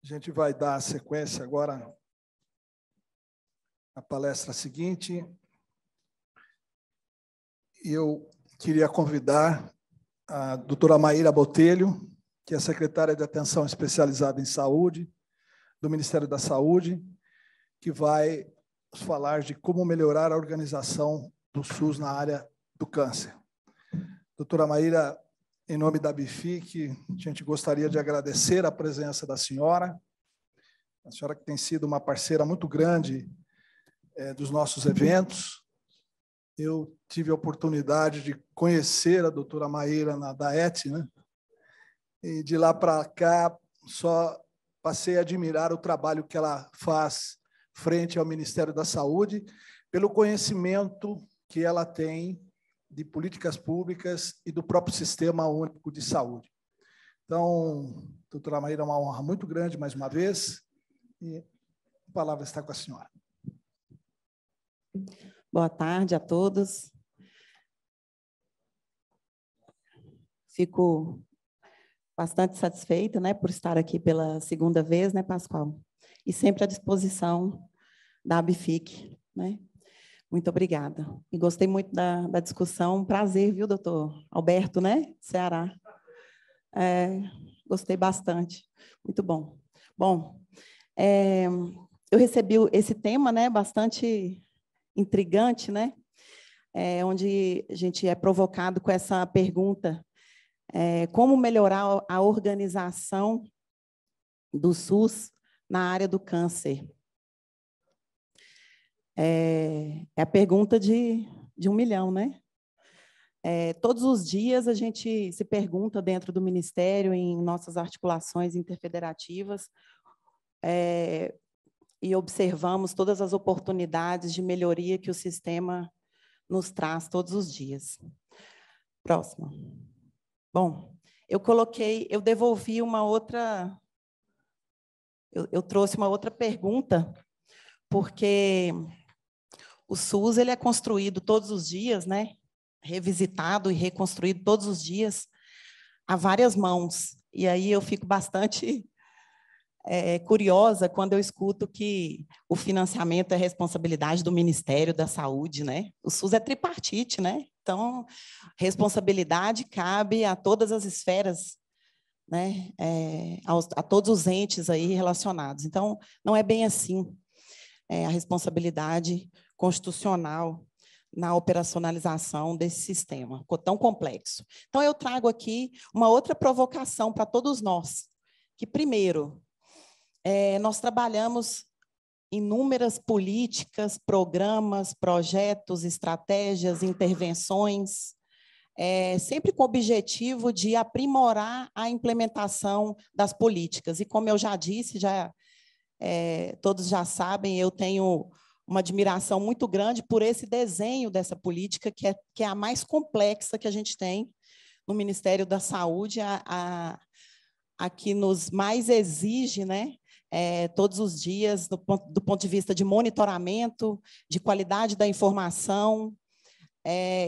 A gente vai dar sequência agora à palestra seguinte. Eu queria convidar a doutora Maíra Botelho, que é secretária de Atenção Especializada em Saúde, do Ministério da Saúde, que vai nos falar de como melhorar a organização do SUS na área do câncer. Doutora Maíra, em nome da BIFIC, a gente gostaria de agradecer a presença da senhora, a senhora que tem sido uma parceira muito grande dos nossos eventos. Eu tive a oportunidade de conhecer a doutora Maíra na DAET, né? E de lá para cá só passei a admirar o trabalho que ela faz frente ao Ministério da Saúde, pelo conhecimento que ela tem de políticas públicas e do próprio Sistema Único de Saúde. Então, doutora Maíra, é uma honra muito grande, mais uma vez, e a palavra está com a senhora. Boa tarde a todos. Fico bastante satisfeita, né, por estar aqui pela segunda vez, né, Pascoal? E sempre à disposição da ABFIC, né? Muito obrigada. E gostei muito da discussão. Prazer, viu, doutor Alberto, né? Ceará. Gostei bastante. Muito bom. Bom, eu recebi esse tema, né, bastante intrigante, né? Onde a gente é provocado com essa pergunta: como melhorar a organização do SUS na área do câncer? É a pergunta de 1 milhão, né? Todos os dias a gente se pergunta dentro do Ministério, em nossas articulações interfederativas, e observamos todas as oportunidades de melhoria que o sistema nos traz todos os dias. Próximo. Bom, eu devolvi uma outra, eu trouxe uma outra pergunta, porque o SUS ele é construído todos os dias, né? Revisitado e reconstruído todos os dias, a várias mãos. E aí eu fico bastante curiosa quando eu escuto que o financiamento é responsabilidade do Ministério da Saúde, né? O SUS é tripartite, né? Então, responsabilidade cabe a todas as esferas, né? A todos os entes aí relacionados. Então, não é bem assim. A responsabilidade constitucional na operacionalização desse sistema tão complexo. Então, eu trago aqui uma outra provocação para todos nós, que, primeiro, nós trabalhamos inúmeras políticas, programas, projetos, estratégias, intervenções, sempre com o objetivo de aprimorar a implementação das políticas. E, como eu já disse, todos já sabem, eu tenho uma admiração muito grande por esse desenho dessa política, que é a mais complexa que a gente tem no Ministério da Saúde, a que nos mais exige, né, todos os dias, do ponto de vista de monitoramento, de qualidade da informação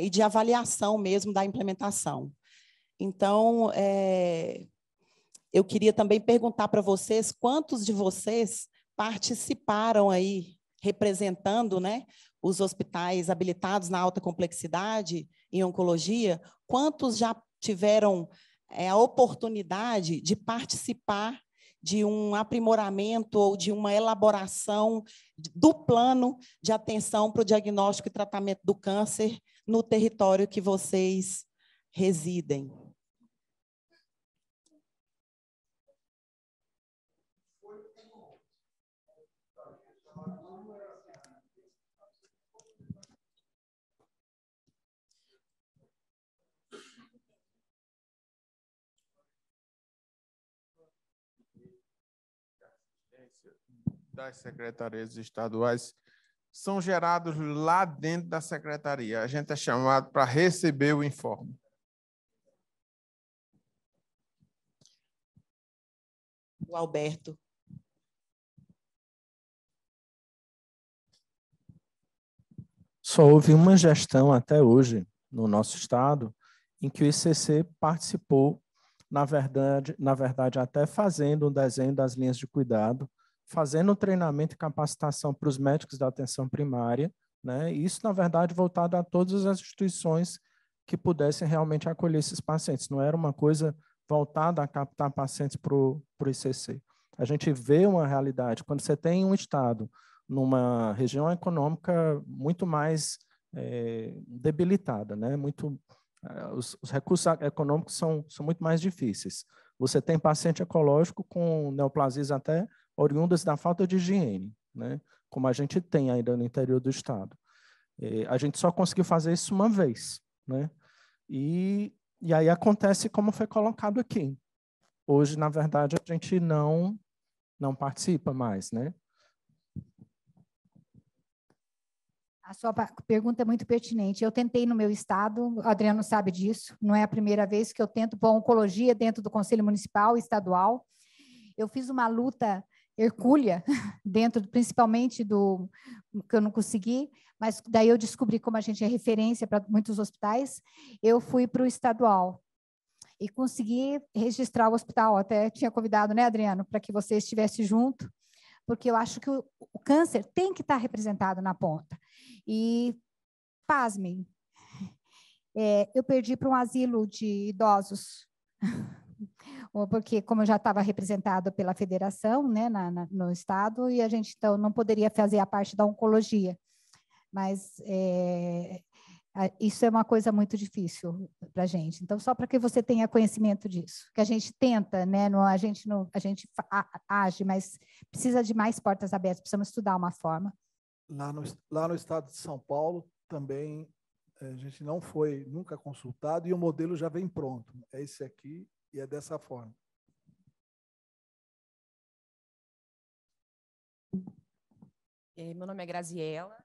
e de avaliação mesmo da implementação. Então, eu queria também perguntar para vocês quantos de vocês participaram aí, representando, né, os hospitais habilitados na alta complexidade em oncologia, quantos já tiveram a oportunidade de participar de um aprimoramento ou de uma elaboração do plano de atenção para o diagnóstico e tratamento do câncer no território que vocês residem? Das secretarias estaduais são gerados lá dentro da secretaria. A gente é chamado para receber o informe. O Alberto. Só houve uma gestão até hoje no nosso estado em que o ICC participou na verdade, até fazendo um desenho das linhas de cuidado, fazendo treinamento e capacitação para os médicos da atenção primária, né? E isso, na verdade, voltado a todas as instituições que pudessem realmente acolher esses pacientes. Não era uma coisa voltada a captar pacientes para o ICC. A gente vê uma realidade, quando você tem um estado numa região econômica muito mais debilitada, né? Os recursos econômicos são muito mais difíceis. Você tem paciente ecológico com neoplasias até oriundas da falta de higiene, né? Como a gente tem ainda no interior do estado. A gente só conseguiu fazer isso uma vez, né? E aí acontece como foi colocado aqui. Hoje, na verdade, a gente não participa mais, né? A sua pergunta é muito pertinente. Eu tentei no meu estado, o Adriano sabe disso, não é a primeira vez que eu tento pôr oncologia dentro do Conselho Municipal e Estadual. Eu fiz uma luta hercúlea, dentro principalmente do que eu não consegui, mas daí eu descobri como a gente é referência para muitos hospitais, eu fui para o estadual e consegui registrar o hospital. Até tinha convidado, né, Adriano, para que você estivesse junto, porque eu acho que o câncer tem que estar representado na ponta. E, pasmem, eu perdi para um asilo de idosos, porque como eu já estava representado pela federação, né, no estado, e a gente então não poderia fazer a parte da oncologia. Mas isso é uma coisa muito difícil para a gente. Então, só para que você tenha conhecimento disso, que a gente tenta, né, a gente age, mas precisa de mais portas abertas, precisamos estudar uma forma. Lá no estado de São Paulo, também a gente não foi nunca consultado e o modelo já vem pronto. É esse aqui e é dessa forma. Meu nome é Graziela,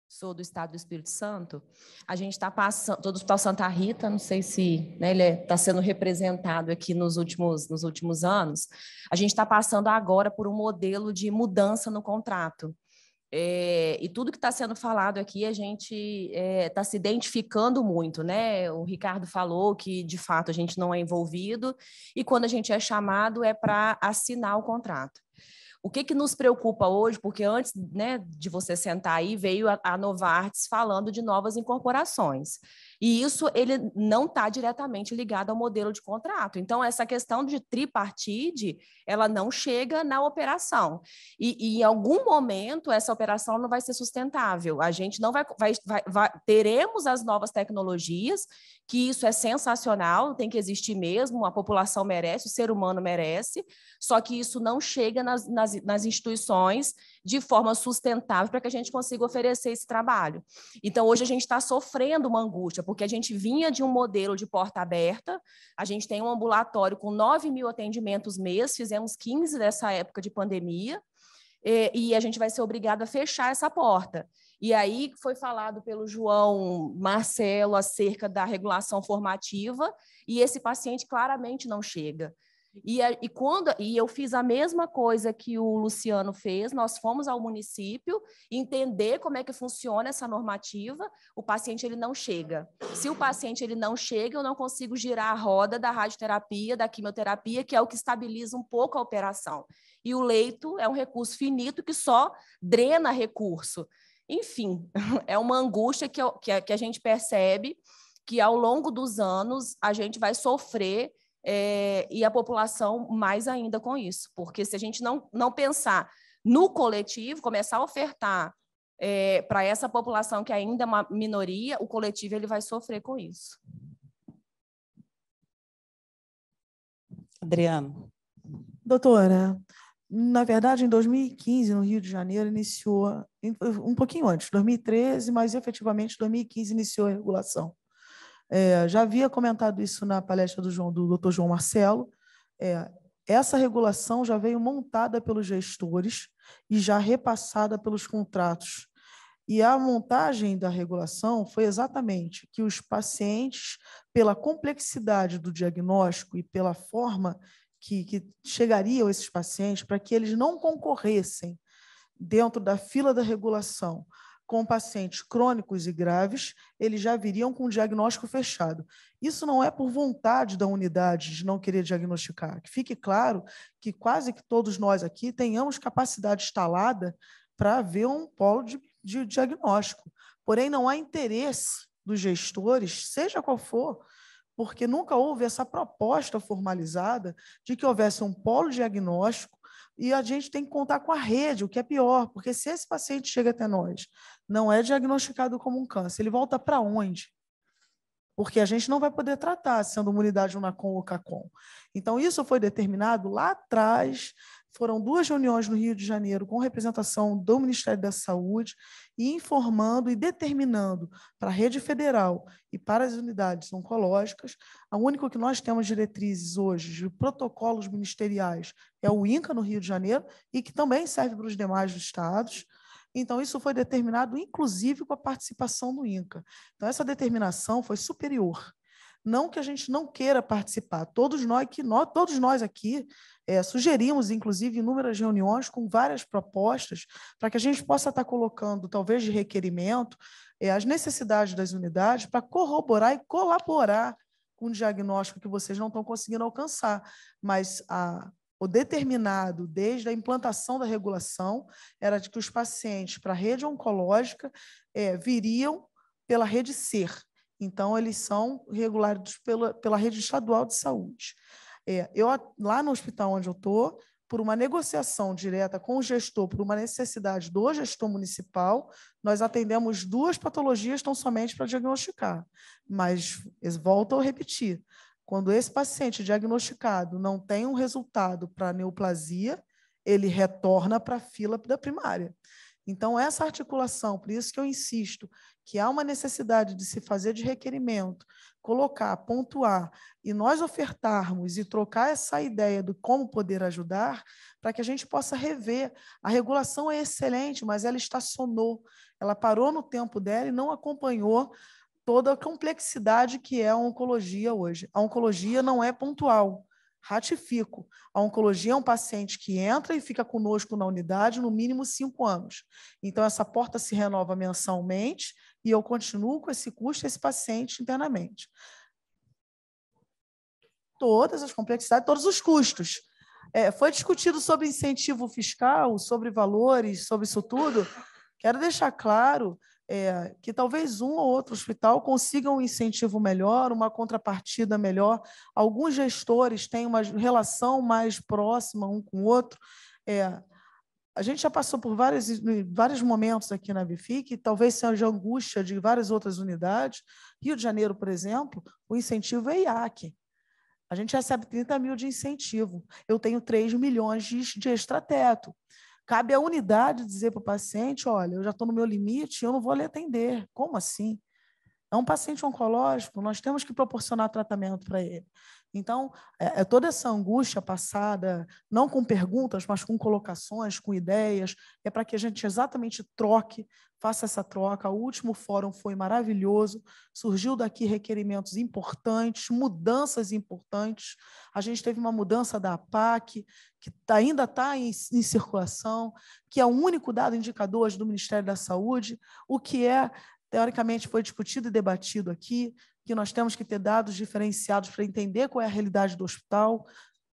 sou do estado do Espírito Santo. A gente está passando, todo o Hospital Santa Rita, não sei se, né, ele está sendo representado aqui nos últimos anos. A gente está passando agora por um modelo de mudança no contrato. E tudo que está sendo falado aqui, a gente está se identificando muito, né? O Ricardo falou que, de fato, a gente não é envolvido, e quando a gente é chamado é para assinar o contrato. O que nos preocupa hoje, porque antes, né, de você sentar aí, veio a Novartis falando de novas incorporações. E isso ele não está diretamente ligado ao modelo de contrato. Então, essa questão de tripartite, ela não chega na operação. E em algum momento, essa operação não vai ser sustentável. A gente não teremos as novas tecnologias, que isso é sensacional, tem que existir mesmo, a população merece, o ser humano merece, só que isso não chega nas instituições de forma sustentável para que a gente consiga oferecer esse trabalho. Então, hoje a gente está sofrendo uma angústia, porque a gente vinha de um modelo de porta aberta, a gente tem um ambulatório com 9.000 atendimentos mês, fizemos 15 dessa época de pandemia, e a gente vai ser obrigado a fechar essa porta. E aí foi falado pelo João Marcelo acerca da regulação formativa, e esse paciente claramente não chega. E eu fiz a mesma coisa que o Luciano fez, nós fomos ao município entender como é que funciona essa normativa, o paciente ele não chega. Se o paciente ele não chega, eu não consigo girar a roda da radioterapia, da quimioterapia, que é o que estabiliza um pouco a operação. E o leito é um recurso finito que só drena recurso. Enfim, é uma angústia que a gente percebe que ao longo dos anos a gente vai sofrer e a população mais ainda com isso, porque se a gente não pensar no coletivo, começar a ofertar para essa população que ainda é uma minoria, o coletivo ele vai sofrer com isso. Adriano. Doutora, na verdade, em 2015, no Rio de Janeiro, iniciou, um pouquinho antes, 2013, mas efetivamente em 2015 iniciou a regulação. Já havia comentado isso na palestra do Dr. João Marcelo. Essa regulação já veio montada pelos gestores e já repassada pelos contratos. E a montagem da regulação foi exatamente que os pacientes, pela complexidade do diagnóstico e pela forma que chegariam esses pacientes, para que eles não concorressem dentro da fila da regulação com pacientes crônicos e graves, eles já viriam com o diagnóstico fechado. Isso não é por vontade da unidade de não querer diagnosticar. Que fique claro que quase que todos nós aqui tenhamos capacidade instalada para ver um polo de diagnóstico. Porém, não há interesse dos gestores, seja qual for, porque nunca houve essa proposta formalizada de que houvesse um polo diagnóstico e a gente tem que contar com a rede, o que é pior, porque se esse paciente chega até nós, não é diagnosticado como um câncer, ele volta para onde? Porque a gente não vai poder tratar sendo uma unidade Unacom ou CACOM. Então, isso foi determinado lá atrás. Foram 2 reuniões no Rio de Janeiro com representação do Ministério da Saúde e informando e determinando para a rede federal e para as unidades oncológicas. A única que nós temos diretrizes hoje de protocolos ministeriais é o INCA, no Rio de Janeiro, e que também serve para os demais estados. Então, isso foi determinado, inclusive, com a participação do INCA. Então, essa determinação foi superior. Não que a gente não queira participar. Todos nós aqui sugerimos, inclusive, inúmeras reuniões com várias propostas para que a gente possa estar colocando, talvez de requerimento, as necessidades das unidades para corroborar e colaborar com o diagnóstico que vocês não estão conseguindo alcançar. Mas o determinado, desde a implantação da regulação, era de que os pacientes para a rede oncológica viriam pela rede SER. Então, eles são regulados pela rede estadual de saúde. Lá no hospital onde eu estou, por uma negociação direta com o gestor, por uma necessidade do gestor municipal, nós atendemos 2 patologias tão somente para diagnosticar. Mas, volto a repetir, quando esse paciente diagnosticado não tem um resultado para neoplasia, ele retorna para a fila da primária. Então, essa articulação, por isso que eu insisto, que há uma necessidade de se fazer de requerimento, colocar, pontuar, e nós ofertarmos e trocar essa ideia do como poder ajudar, para que a gente possa rever. A regulação é excelente, mas ela estacionou, ela parou no tempo dela e não acompanhou toda a complexidade que é a oncologia hoje. A oncologia não é pontual. Ratifico. A oncologia é um paciente que entra e fica conosco na unidade no mínimo 5 anos. Então, essa porta se renova mensalmente e eu continuo com esse custo, esse paciente internamente. Todas as complexidades, todos os custos. Foi discutido sobre incentivo fiscal, sobre valores, sobre isso tudo. Quero deixar claro que talvez um ou outro hospital consiga um incentivo melhor, uma contrapartida melhor. Alguns gestores têm uma relação mais próxima um com o outro. A gente já passou por vários momentos aqui na BFIC, talvez seja angústia de várias outras unidades. Rio de Janeiro, por exemplo, o incentivo é IAC. A gente recebe 30 mil de incentivo. Eu tenho 3 milhões de extrateto. Cabe à unidade dizer para o paciente, olha, eu já estou no meu limite, eu não vou lhe atender. Como assim? É um paciente oncológico, nós temos que proporcionar tratamento para ele. Então, toda essa angústia passada, não com perguntas, mas com colocações, com ideias, é para que a gente exatamente troque, faça essa troca. O último fórum foi maravilhoso, surgiu daqui requerimentos importantes, mudanças importantes. A gente teve uma mudança da APAC, que ainda está em circulação, que é o único dado indicador hoje do Ministério da Saúde, o que teoricamente foi discutido e debatido aqui, que nós temos que ter dados diferenciados para entender qual é a realidade do hospital.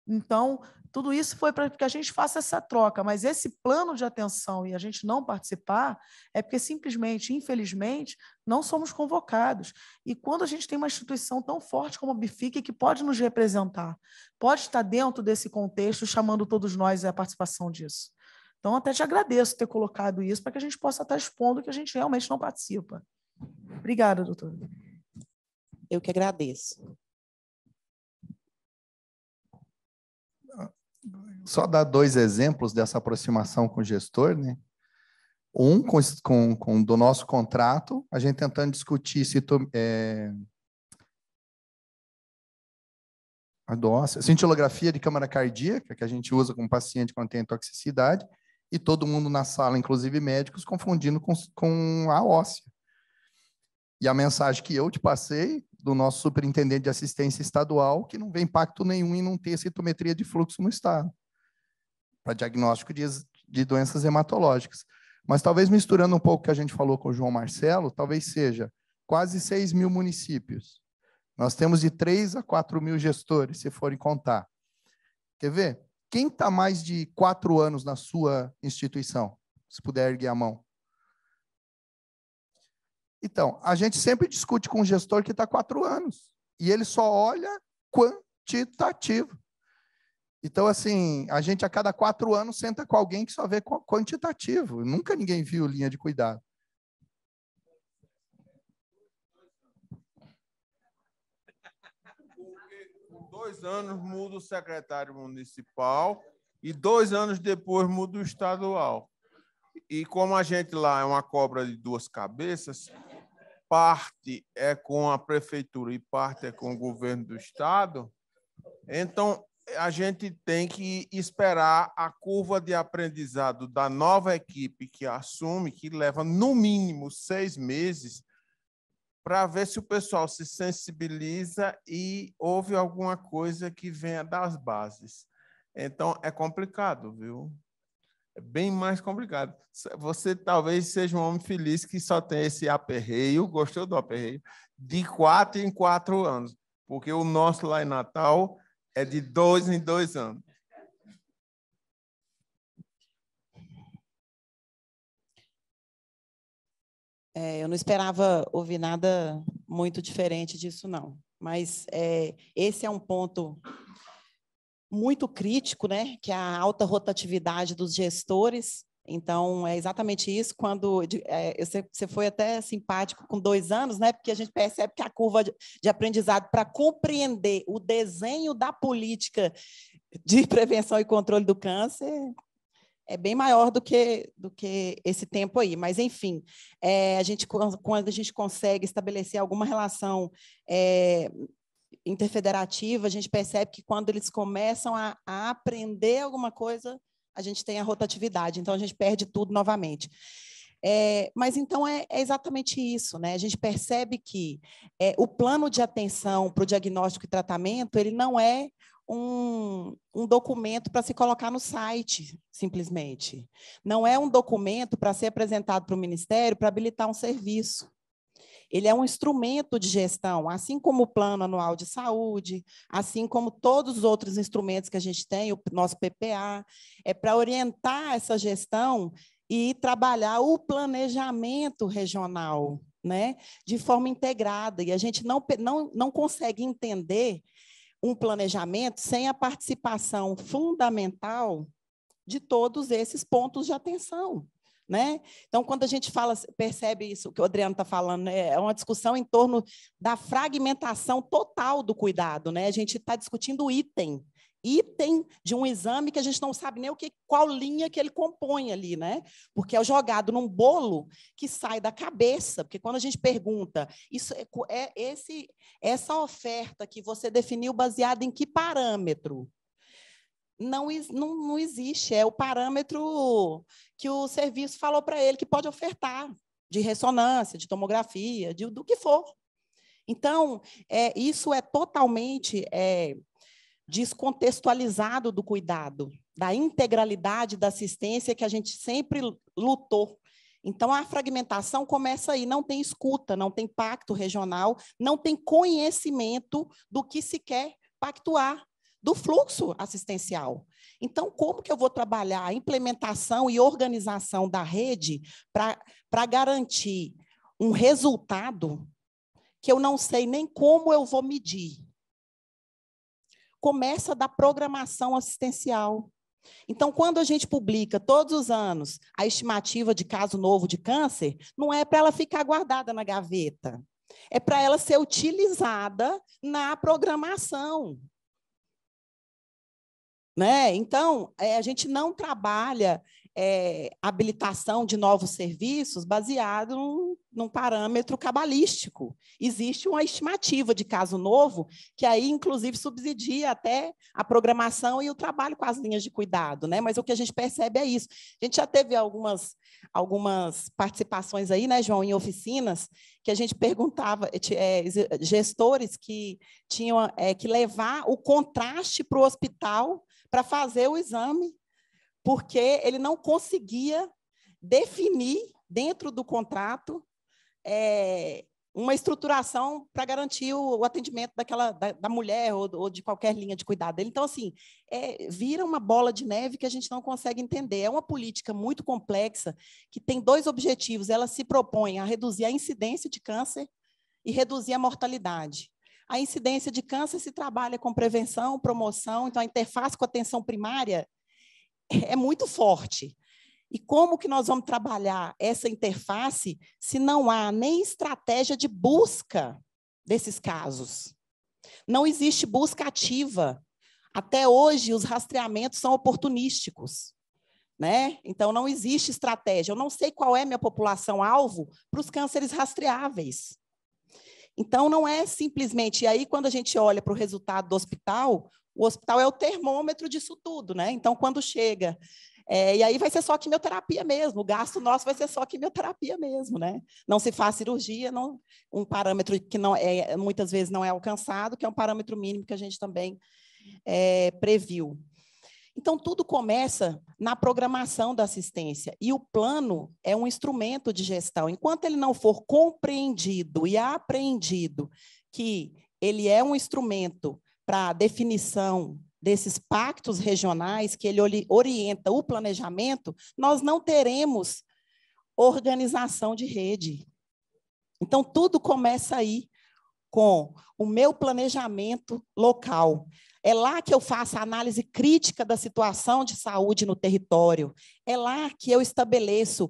Então, tudo isso foi para que a gente faça essa troca, mas esse plano de atenção e a gente não participar é porque simplesmente, infelizmente, não somos convocados. E quando a gente tem uma instituição tão forte como a BFIC, que pode nos representar, pode estar dentro desse contexto, chamando todos nós à participação disso. Então, até te agradeço ter colocado isso para que a gente possa estar expondo que a gente realmente não participa. Obrigada, doutora. Eu que agradeço. Só dar 2 exemplos dessa aproximação com o gestor, né? Um, do nosso contrato, a gente tentando discutir cintilografia de câmara cardíaca, que a gente usa com o paciente quando tem toxicidade, e todo mundo na sala, inclusive médicos, confundindo com a óssea. E a mensagem que eu te passei, do nosso superintendente de assistência estadual, que não vê impacto nenhum em não ter citometria de fluxo no estado, para diagnóstico de doenças hematológicas. Mas talvez misturando um pouco o que a gente falou com o João Marcelo, talvez seja quase 6 mil municípios. Nós temos de 3 a 4 mil gestores, se forem contar. Quer ver? Quem está mais de 4 anos na sua instituição? Se puder erguer a mão. Então, a gente sempre discute com um gestor que está 4 anos. E ele só olha quantitativo. Então, assim, a gente a cada 4 anos senta com alguém que só vê quantitativo. Nunca ninguém viu linha de cuidado. Com 2 anos muda o secretário municipal e 2 anos depois muda o estadual. E como a gente lá é uma cobra de 2 cabeças, parte é com a prefeitura e parte é com o governo do estado, então a gente tem que esperar a curva de aprendizado da nova equipe que assume, que leva no mínimo 6 meses, para ver se o pessoal se sensibiliza e houve alguma coisa que venha das bases. Então, é complicado, viu? É bem mais complicado. Você talvez seja um homem feliz que só tem esse aperreio, gostou do aperreio, de 4 em 4 anos, porque o nosso lá em Natal é de 2 em 2 anos. Eu não esperava ouvir nada muito diferente disso, não. Mas esse é um ponto muito crítico, né? Que é a alta rotatividade dos gestores. Então, é exatamente isso. Quando você foi até simpático com 2 anos, né? Porque a gente percebe que a curva de aprendizado para compreender o desenho da política de prevenção e controle do câncer é bem maior do que esse tempo aí. Mas, enfim, quando a gente consegue estabelecer alguma relação interfederativa, a gente percebe que quando eles começam a aprender alguma coisa, a gente tem a rotatividade, então a gente perde tudo novamente. Mas então é exatamente isso, né? A gente percebe que o plano de atenção para o diagnóstico e tratamento, ele não é um documento para se colocar no site, simplesmente. Não é um documento para ser apresentado para o Ministério para habilitar um serviço. Ele é um instrumento de gestão, assim como o Plano Anual de Saúde, assim como todos os outros instrumentos que a gente tem, o nosso PPA, é para orientar essa gestão e trabalhar o planejamento regional, né, de forma integrada. E a gente não consegue entender um planejamento sem a participação fundamental de todos esses pontos de atenção. Né? Então, quando a gente percebe isso que o Adriano está falando, né? É uma discussão em torno da fragmentação total do cuidado. Né? A gente está discutindo item de um exame que a gente não sabe nem qual linha que ele compõe ali, né? Porque é jogado num bolo que sai da cabeça, porque quando a gente pergunta, essa oferta que você definiu baseada em que parâmetro? Não existe, é o parâmetro que o serviço falou para ele que pode ofertar, de ressonância, de tomografia, do que for. Então, isso é totalmente descontextualizado do cuidado, da integralidade da assistência que a gente sempre lutou. Então, a fragmentação começa aí, não tem escuta, não tem pacto regional, não tem conhecimento do que se quer pactuar, do fluxo assistencial. Então, como que eu vou trabalhar a implementação e organização da rede para garantir um resultado que eu não sei nem como eu vou medir? Começa da programação assistencial. Então, quando a gente publica todos os anos a estimativa de caso novo de câncer, não é para ela ficar guardada na gaveta, é para ela ser utilizada na programação. Né? Então, a gente não trabalha habilitação de novos serviços baseado num parâmetro cabalístico. Existe uma estimativa de caso novo, que aí, inclusive, subsidia até a programação e o trabalho com as linhas de cuidado. Né? Mas o que a gente percebe é isso. A gente já teve algumas participações aí, né, João, em oficinas, que a gente perguntava, gestores que tinham que levar o contraste para o hospital para fazer o exame, porque ele não conseguia definir, dentro do contrato, uma estruturação para garantir o atendimento da mulher ou de qualquer linha de cuidado dele. Então, assim, vira uma bola de neve que a gente não consegue entender. É uma política muito complexa que tem 2 objetivos. Ela se propõe a reduzir a incidência de câncer e reduzir a mortalidade. A incidência de câncer se trabalha com prevenção, promoção, então a interface com a atenção primária é muito forte. E como que nós vamos trabalhar essa interface se não há nem estratégia de busca desses casos? Não existe busca ativa. Até hoje, os rastreamentos são oportunísticos, né? Então, não existe estratégia. Eu não sei qual é a minha população-alvo para os cânceres rastreáveis. Então, não é simplesmente... E aí, quando a gente olha para o resultado do hospital, o hospital é o termômetro disso tudo, né? Então, quando chega... e aí vai ser só quimioterapia mesmo, o gasto nosso vai ser só quimioterapia mesmo, né? Não se faz cirurgia, um parâmetro que muitas vezes não é alcançado, que é um parâmetro mínimo que a gente também previu. Então, tudo começa na programação da assistência, e o plano é um instrumento de gestão. Enquanto ele não for compreendido e apreendido que ele é um instrumento para a definição desses pactos regionais, que ele orienta o planejamento, nós não teremos organização de rede. Então, tudo começa aí com o meu planejamento local. É lá que eu faço a análise crítica da situação de saúde no território. É lá que eu estabeleço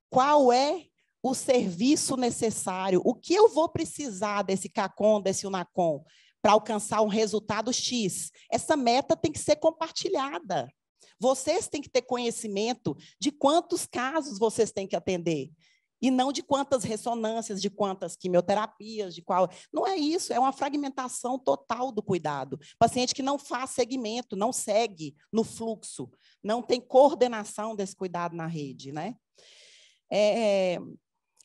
qual é o serviço necessário, o que eu vou precisar desse CACOM, desse UNACOM, para alcançar um resultado X. Essa meta tem que ser compartilhada. Vocês têm que ter conhecimento de quantos casos vocês têm que atender, e não de quantas ressonâncias, de quantas quimioterapias, de qual... Não é isso, é uma fragmentação total do cuidado. Paciente que não faz segmento, não segue no fluxo, não tem coordenação desse cuidado na rede, né?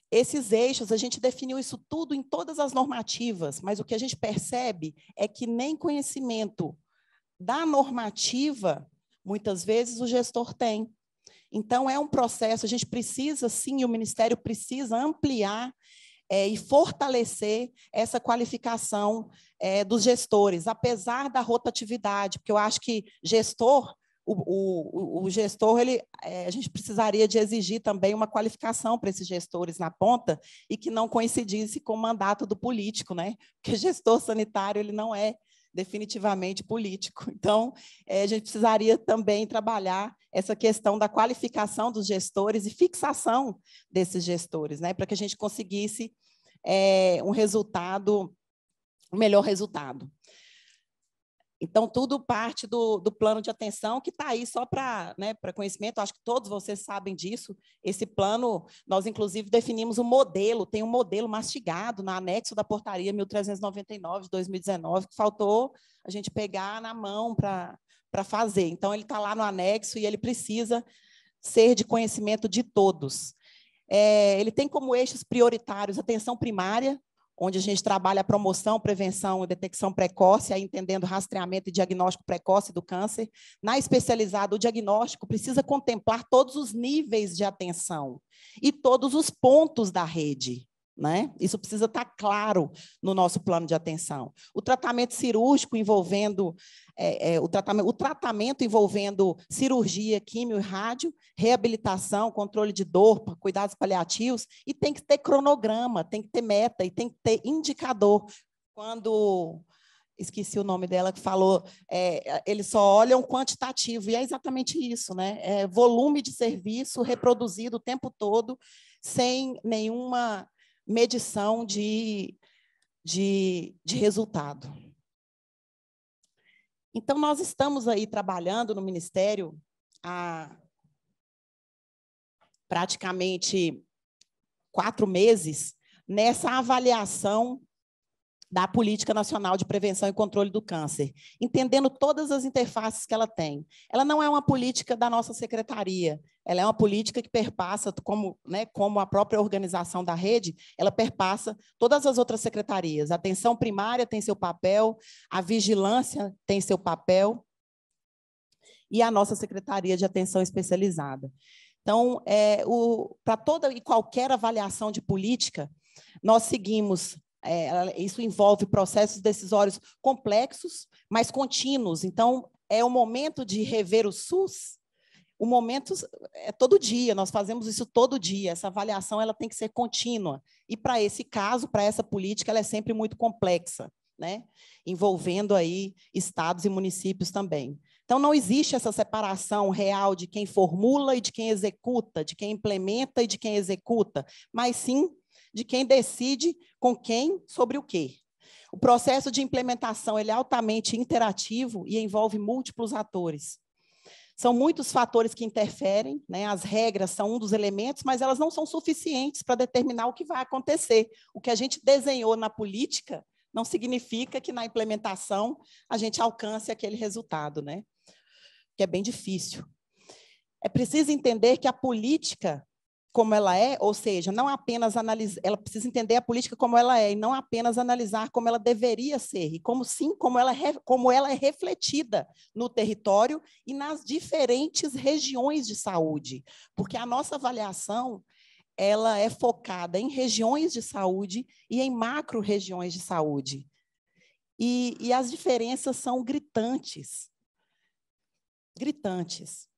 Esses eixos, a gente definiu isso tudo em todas as normativas, mas o que a gente percebe é que nem conhecimento da normativa, muitas vezes, o gestor tem. Então, é um processo, a gente precisa, sim, o Ministério precisa ampliar e fortalecer essa qualificação dos gestores, apesar da rotatividade, porque eu acho que gestor... O gestor, a gente precisaria de exigir também uma qualificação para esses gestores na ponta e que não coincidisse com o mandato do político, né? Porque gestor sanitário ele não é definitivamente político. Então, a gente precisaria também trabalhar essa questão da qualificação dos gestores e fixação desses gestores, né? Para que a gente conseguisse um melhor resultado. Então, tudo parte do plano de atenção, que está aí só para conhecimento, acho que todos vocês sabem disso. Esse plano, nós, inclusive, definimos um modelo, tem um modelo mastigado no anexo da portaria 1399 de 2019, que faltou a gente pegar na mão para fazer. Então, ele está lá no anexo e ele precisa ser de conhecimento de todos. Ele tem como eixos prioritários a atenção primária, onde a gente trabalha a promoção, prevenção e detecção precoce, aí entendendo rastreamento e diagnóstico precoce do câncer. Na especializada, o diagnóstico precisa contemplar todos os níveis de atenção e todos os pontos da rede, né? Isso precisa estar claro no nosso plano de atenção. O tratamento cirúrgico envolvendo o tratamento envolvendo cirurgia, químio e rádio, reabilitação, controle de dor, cuidados paliativos, e tem que ter cronograma, tem que ter meta e tem que ter indicador. Quando esqueci o nome dela que falou, eles só olham quantitativo, e é exatamente isso, né? Volume de serviço reproduzido o tempo todo, sem nenhuma medição de resultado. Então, nós estamos aí trabalhando no Ministério há praticamente 4 meses nessa avaliação da Política Nacional de Prevenção e Controle do Câncer, entendendo todas as interfaces que ela tem. Ela não é uma política da nossa secretaria, ela é uma política que perpassa, como a própria organização da rede, ela perpassa todas as outras secretarias. A atenção primária tem seu papel, a vigilância tem seu papel, e a nossa Secretaria de Atenção Especializada. Então, para toda e qualquer avaliação de política, nós seguimos, isso envolve processos decisórios complexos, mas contínuos. Então, é o momento de rever o SUS, o momento é todo dia, nós fazemos isso todo dia, essa avaliação ela tem que ser contínua. E, para esse caso, para essa política, ela é sempre muito complexa, né? Envolvendo aí estados e municípios também. Então, não existe essa separação real de quem formula e de quem executa, de quem implementa e de quem executa, mas sim de quem decide com quem sobre o quê. O processo de implementação ele é altamente interativo e envolve múltiplos atores. São muitos fatores que interferem, né? As regras são um dos elementos, mas elas não são suficientes para determinar o que vai acontecer. O que a gente desenhou na política não significa que na implementação a gente alcance aquele resultado, né? Que é bem difícil. É preciso entender que a política, como ela é, ou seja, não apenas analisar, ela precisa entender a política como ela é, e não apenas analisar como ela deveria ser, e como ela é refletida no território e nas diferentes regiões de saúde. Porque a nossa avaliação ela é focada em regiões de saúde e em macro-regiões de saúde. E as diferenças são gritantes. Gritantes.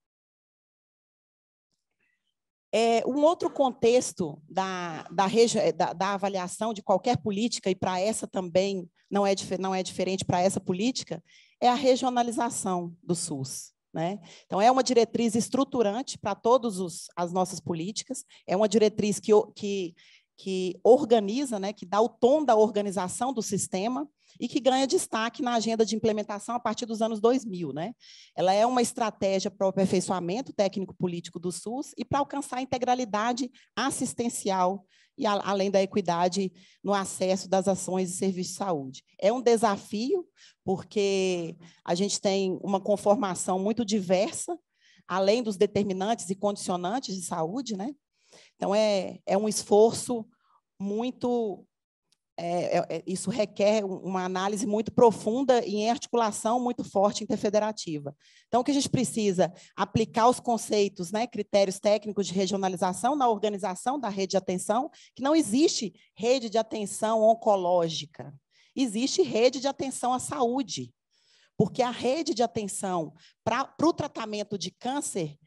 Um outro contexto da avaliação de qualquer política, e para essa também não é diferente para essa política, é a regionalização do SUS. Né? Então, é uma diretriz estruturante para todas as nossas políticas, é uma diretriz que organiza, né, que dá o tom da organização do sistema e que ganha destaque na agenda de implementação a partir dos anos 2000. Né? Ela é uma estratégia para o aperfeiçoamento técnico-político do SUS e para alcançar a integralidade assistencial e além da equidade no acesso das ações e serviços de saúde. É um desafio, porque a gente tem uma conformação muito diversa, além dos determinantes e condicionantes de saúde, né? Então, é um esforço muito... isso requer uma análise muito profunda e em articulação muito forte interfederativa. Então, o que a gente precisa? Aplicar os conceitos, né, critérios técnicos de regionalização na organização da rede de atenção, que não existe rede de atenção oncológica, existe rede de atenção à saúde, porque a rede de atenção para o tratamento de câncer,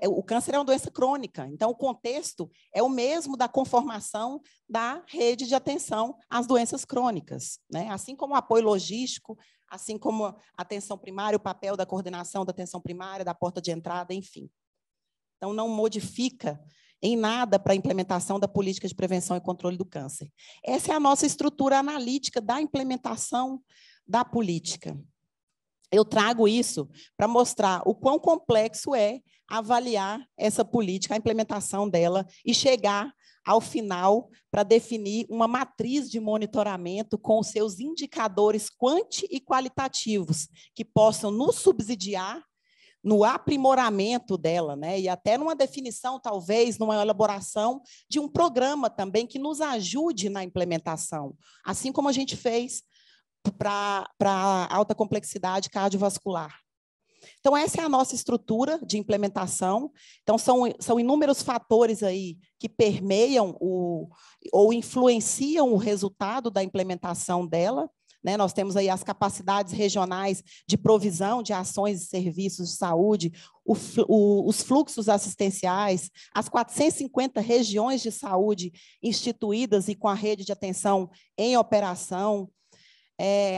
o câncer é uma doença crônica, então o contexto é o mesmo da conformação da rede de atenção às doenças crônicas, né? Assim como o apoio logístico, assim como a atenção primária, o papel da coordenação da atenção primária, da porta de entrada, enfim. Então, não modifica em nada para a implementação da política de prevenção e controle do câncer. Essa é a nossa estrutura analítica da implementação da política. Eu trago isso para mostrar o quão complexo é avaliar essa política, a implementação dela e chegar ao final para definir uma matriz de monitoramento com os seus indicadores quanti e qualitativos que possam nos subsidiar no aprimoramento dela, né? E até numa definição, talvez, numa elaboração de um programa também que nos ajude na implementação, assim como a gente fez para alta complexidade cardiovascular. Então, essa é a nossa estrutura de implementação. Então, são inúmeros fatores aí que permeiam ou influenciam o resultado da implementação dela. Né? Nós temos aí as capacidades regionais de provisão de ações e serviços de saúde, os fluxos assistenciais, as 450 regiões de saúde instituídas e com a rede de atenção em operação,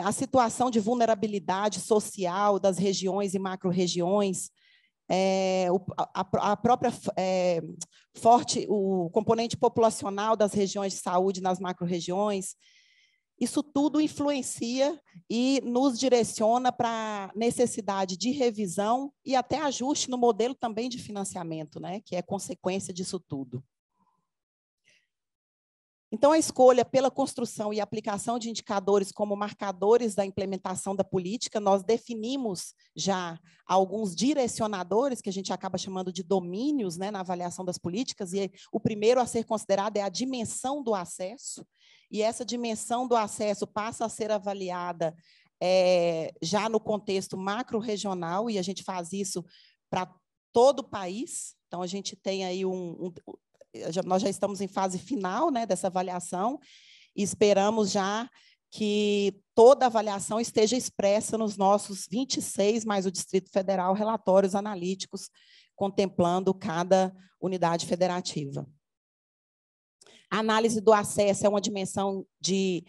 a situação de vulnerabilidade social das regiões e macro-regiões, a própria o componente populacional das regiões de saúde nas macro-regiões. Isso tudo influencia e nos direciona para a necessidade de revisão e até ajuste no modelo também de financiamento, né, que é consequência disso tudo. Então, a escolha pela construção e aplicação de indicadores como marcadores da implementação da política, nós definimos já alguns direcionadores, que a gente acaba chamando de domínios, né, na avaliação das políticas, e o primeiro a ser considerado é a dimensão do acesso, e essa dimensão do acesso passa a ser avaliada já no contexto macro-regional, e a gente faz isso para todo o país. Então, a gente tem aí nós já estamos em fase final, né, dessa avaliação e esperamos já que toda a avaliação esteja expressa nos nossos 26, mais o Distrito Federal, relatórios analíticos contemplando cada unidade federativa. A análise do acesso é uma dimensão de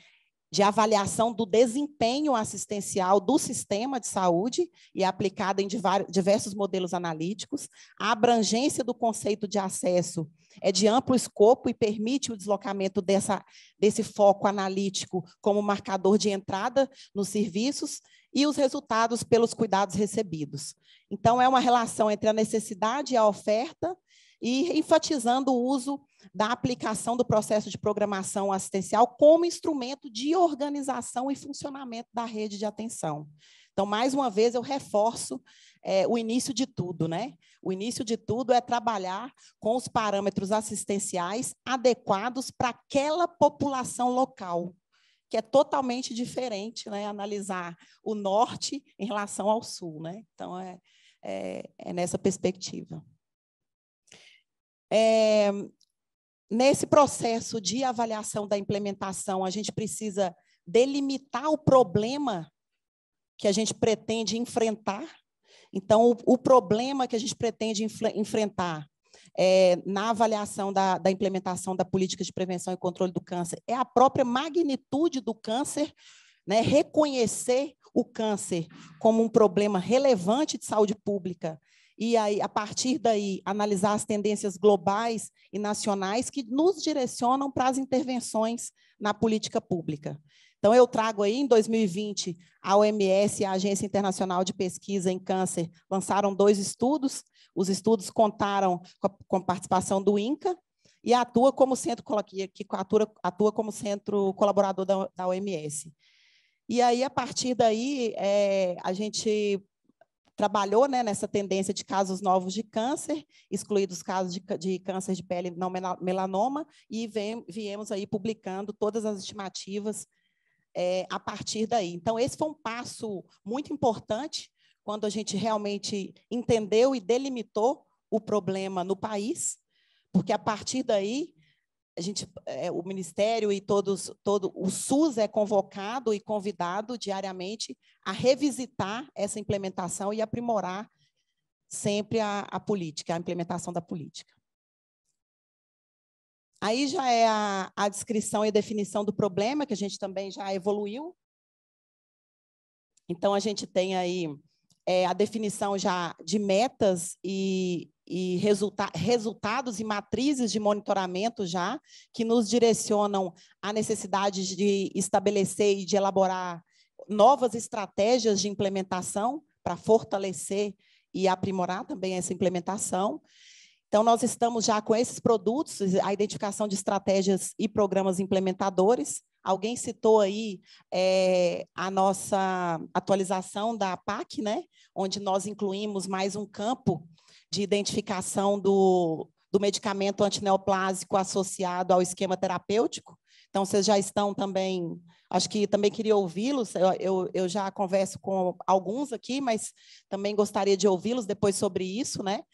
avaliação do desempenho assistencial do sistema de saúde e é aplicada em diversos modelos analíticos. A abrangência do conceito de acesso é de amplo escopo e permite o deslocamento desse foco analítico como marcador de entrada nos serviços e os resultados pelos cuidados recebidos. Então, é uma relação entre a necessidade e a oferta, e enfatizando o uso da aplicação do processo de programação assistencial como instrumento de organização e funcionamento da rede de atenção. Então, mais uma vez, eu reforço o início de tudo, né? O início de tudo é trabalhar com os parâmetros assistenciais adequados para aquela população local, que é totalmente diferente, né? Analisar o norte em relação ao sul, né? Então, é nessa perspectiva. Nesse processo de avaliação da implementação, a gente precisa delimitar o problema que a gente pretende enfrentar. Então, o problema que a gente pretende enfrentar na avaliação da implementação da política de prevenção e controle do câncer é a própria magnitude do câncer, né? Reconhecer o câncer como um problema relevante de saúde pública e, aí, a partir daí, analisar as tendências globais e nacionais que nos direcionam para as intervenções na política pública. Então, eu trago aí, em 2020, a OMS e a Agência Internacional de Pesquisa em Câncer lançaram 2 estudos. Os estudos contaram com a participação do INCA e atua como centro colaborador da OMS. E aí, a partir daí, a gente trabalhou, né, nessa tendência de casos novos de câncer, excluídos casos de câncer de pele não melanoma, e viemos aí publicando todas as estimativas a partir daí. Então, esse foi um passo muito importante, quando a gente realmente entendeu e delimitou o problema no país, porque, a partir daí, o Ministério e todo o SUS é convocado e convidado diariamente a revisitar essa implementação e aprimorar sempre a política, a implementação da política. Aí já é a descrição e definição do problema, que a gente também já evoluiu. Então, a gente tem aí a definição já de metas e resultados e matrizes de monitoramento já, que nos direcionam à necessidade de estabelecer e de elaborar novas estratégias de implementação para fortalecer e aprimorar também essa implementação. Então, nós estamos já com esses produtos, a identificação de estratégias e programas implementadores. Alguém citou aí a nossa atualização da PAC, né? Onde nós incluímos mais um campo de identificação do medicamento antineoplásico associado ao esquema terapêutico. Então, vocês já estão também, acho que também queria ouvi-los, eu já converso com alguns aqui, mas também gostaria de ouvi-los depois sobre isso, né?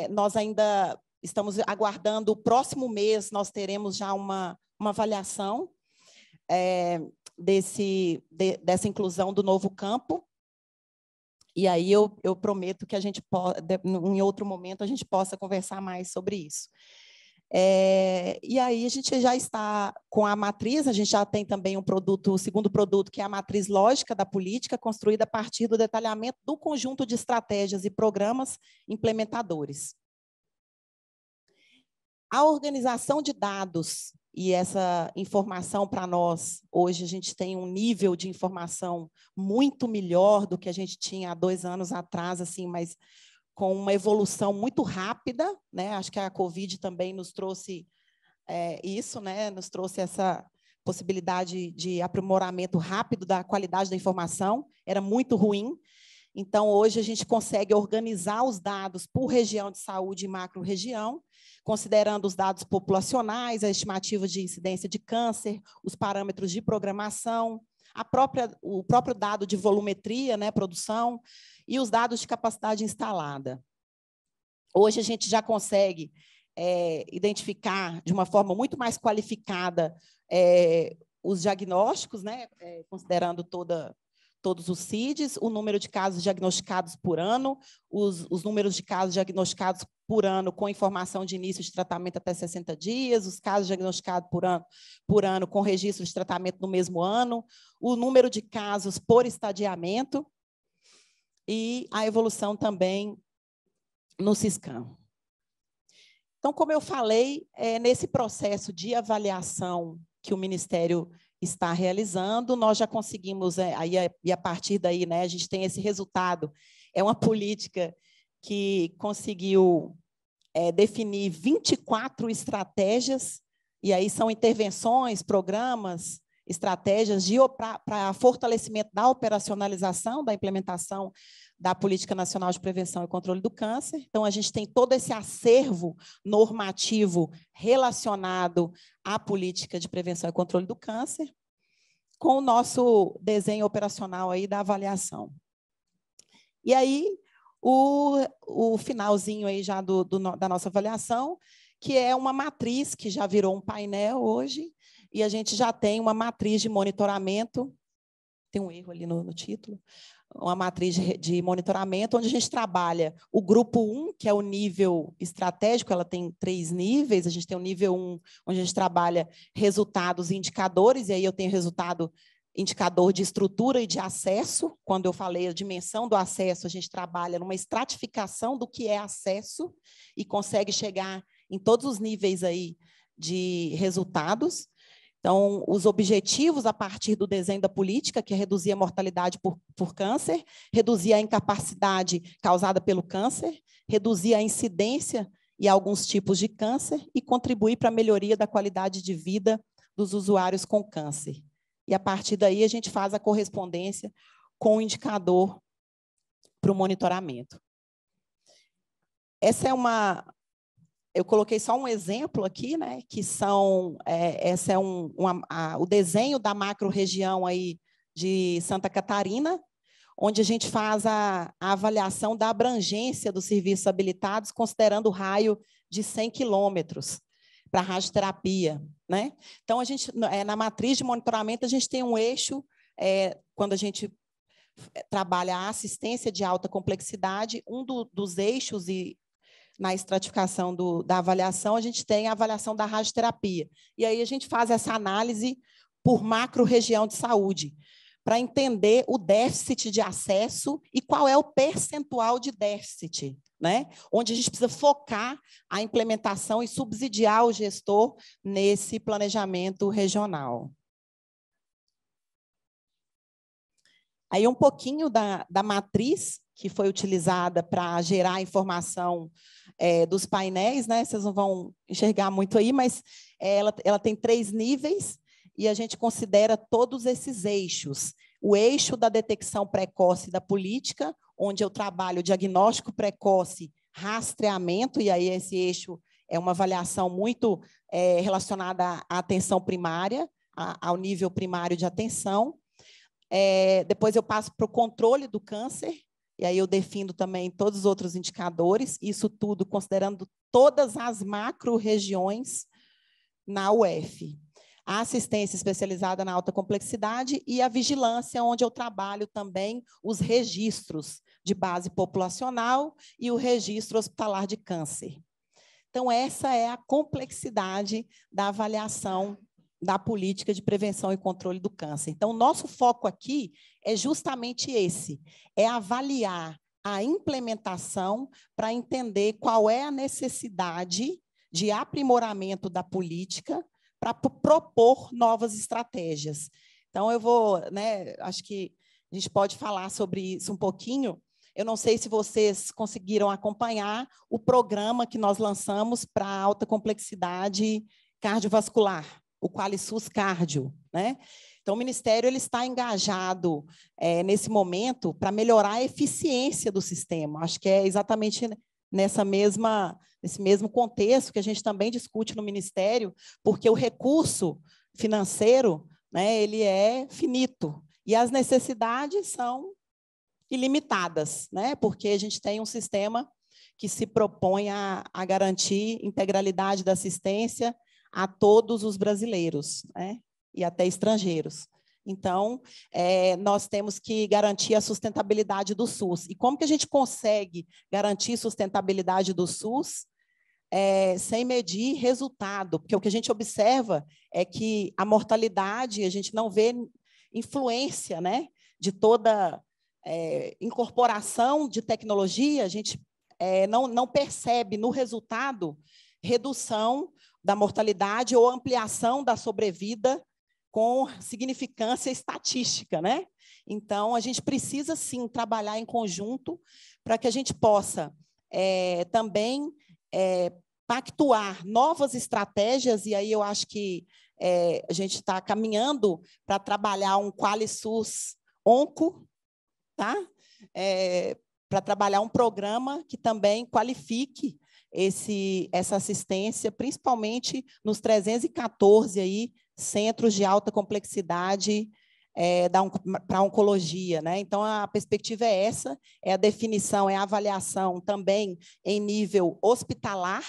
Nós ainda estamos aguardando, o próximo mês nós teremos já uma avaliação dessa inclusão do novo campo. E aí eu prometo que em outro momento, a gente possa conversar mais sobre isso. E aí a gente já está com a matriz, a gente já tem também o segundo produto, que é a matriz lógica da política, construída a partir do detalhamento do conjunto de estratégias e programas implementadores. A organização de dados e essa informação para nós, hoje a gente tem um nível de informação muito melhor do que a gente tinha há 2 anos atrás, assim, mas com uma evolução muito rápida, né? Acho que a Covid também nos trouxe isso, né? Nos trouxe essa possibilidade de aprimoramento rápido da qualidade da informação, era muito ruim. Então, hoje a gente consegue organizar os dados por região de saúde e macro-região, considerando os dados populacionais, a estimativa de incidência de câncer, os parâmetros de programação, o próprio dado de volumetria, né, produção, e os dados de capacidade instalada. Hoje a gente já consegue identificar de uma forma muito mais qualificada os diagnósticos, né, considerando todos os CIDs, o número de casos diagnosticados por ano, os números de casos diagnosticados por ano com informação de início de tratamento até 60 dias, os casos diagnosticados por ano com registro de tratamento no mesmo ano, o número de casos por estadiamento e a evolução também no Siscam. Então, como eu falei, nesse processo de avaliação que o Ministério está realizando, nós já conseguimos, e a partir daí, né, a gente tem esse resultado. É uma política que conseguiu definir 24 estratégias, e aí são intervenções, programas, estratégias para fortalecimento da operacionalização, da implementação da Política Nacional de Prevenção e Controle do Câncer. Então, a gente tem todo esse acervo normativo relacionado à política de prevenção e controle do câncer, com o nosso desenho operacional aí da avaliação. E aí, o finalzinho aí já da nossa avaliação, que é uma matriz que já virou um painel hoje, e a gente já tem uma matriz de monitoramento, tem um erro ali no título, uma matriz de monitoramento, onde a gente trabalha o grupo 1, que é o nível estratégico, ela tem 3 níveis, a gente tem o nível 1, onde a gente trabalha resultados e indicadores, e aí eu tenho indicador de estrutura e de acesso. Quando eu falei a dimensão do acesso, a gente trabalha numa estratificação do que é acesso e consegue chegar em todos os níveis aí de resultados. Então, os objetivos a partir do desenho da política, que é reduzir a mortalidade por câncer, reduzir a incapacidade causada pelo câncer, reduzir a incidência e alguns tipos de câncer e contribuir para a melhoria da qualidade de vida dos usuários com câncer. E, a partir daí, a gente faz a correspondência com o indicador para o monitoramento. Essa é uma... Eu coloquei só um exemplo aqui, né, que são, essa é o desenho da macro-região aí de Santa Catarina, onde a gente faz a avaliação da abrangência dos serviços habilitados, considerando o raio de 100 quilômetros para radioterapia, né? Então, a gente, na matriz de monitoramento, a gente tem um eixo, quando a gente trabalha a assistência de alta complexidade, dos eixos na estratificação da avaliação, a gente tem a avaliação da radioterapia. E aí a gente faz essa análise por macro-região de saúde, para entender o déficit de acesso e qual é o percentual de déficit, né? Onde a gente precisa focar a implementação e subsidiar o gestor nesse planejamento regional. Aí um pouquinho da matriz que foi utilizada para gerar a informação dos painéis, né? Vocês não vão enxergar muito aí, mas ela tem 3 níveis e a gente considera todos esses eixos. O eixo da detecção precoce da política, onde eu trabalho diagnóstico precoce, rastreamento, e aí esse eixo é uma avaliação muito relacionada à atenção primária, ao nível primário de atenção. Depois eu passo para o controle do câncer, e aí eu defino também todos os outros indicadores, isso tudo considerando todas as macro-regiões na UF. A assistência especializada na alta complexidade e a vigilância, onde eu trabalho também os registros de base populacional e o registro hospitalar de câncer. Então, essa é a complexidade da avaliação da política de prevenção e controle do câncer. Então, o nosso foco aqui é justamente esse, é avaliar a implementação para entender qual é a necessidade de aprimoramento da política para propor novas estratégias. Então, eu vou, né, acho que a gente pode falar sobre isso um pouquinho. Eu não sei se vocês conseguiram acompanhar o programa que nós lançamos para alta complexidade cardiovascular, o QualiSUS Cardio, né? Então, o Ministério ele está engajado nesse momento para melhorar a eficiência do sistema. Acho que é exatamente nesse mesmo contexto que a gente também discute no Ministério, porque o recurso financeiro, né, ele é finito e as necessidades são ilimitadas, né? Porque a gente tem um sistema que se propõe a garantir integralidade da assistência a todos os brasileiros, né? E até estrangeiros. Então, nós temos que garantir a sustentabilidade do SUS. E como que a gente consegue garantir sustentabilidade do SUS sem medir resultado? Porque o que a gente observa é que a mortalidade, a gente não vê influência, né, de toda incorporação de tecnologia, a gente não percebe no resultado redução da mortalidade ou ampliação da sobrevida com significância estatística, né? Então, a gente precisa, sim, trabalhar em conjunto para que a gente possa também pactuar novas estratégias, e aí eu acho que a gente está caminhando para trabalhar um QualiSUS Onco, tá? Para trabalhar um programa que também qualifique essa assistência, principalmente nos 314 aí, centros de alta complexidade para oncologia, né? Então, a perspectiva é essa, é a definição, é a avaliação também em nível hospitalar,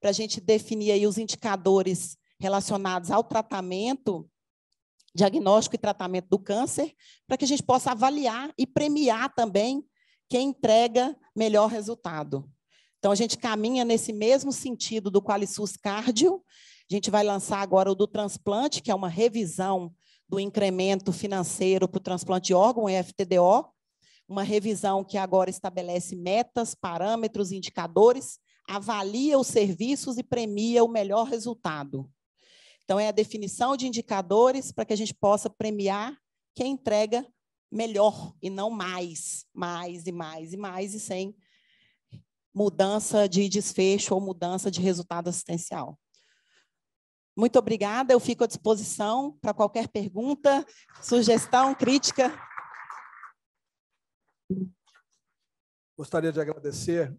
para a gente definir aí os indicadores relacionados ao tratamento, diagnóstico e tratamento do câncer, para que a gente possa avaliar e premiar também quem entrega melhor resultado. Então, a gente caminha nesse mesmo sentido do QualiSUS Cardio. A gente vai lançar agora o do transplante, que é uma revisão do incremento financeiro para o transplante de órgão, FTDO, uma revisão que agora estabelece metas, parâmetros, indicadores, avalia os serviços e premia o melhor resultado. Então, é a definição de indicadores para que a gente possa premiar quem entrega melhor e não mais, e sem mudança de desfecho ou mudança de resultado assistencial. Muito obrigada, eu fico à disposição para qualquer pergunta, sugestão, crítica. Gostaria de agradecer a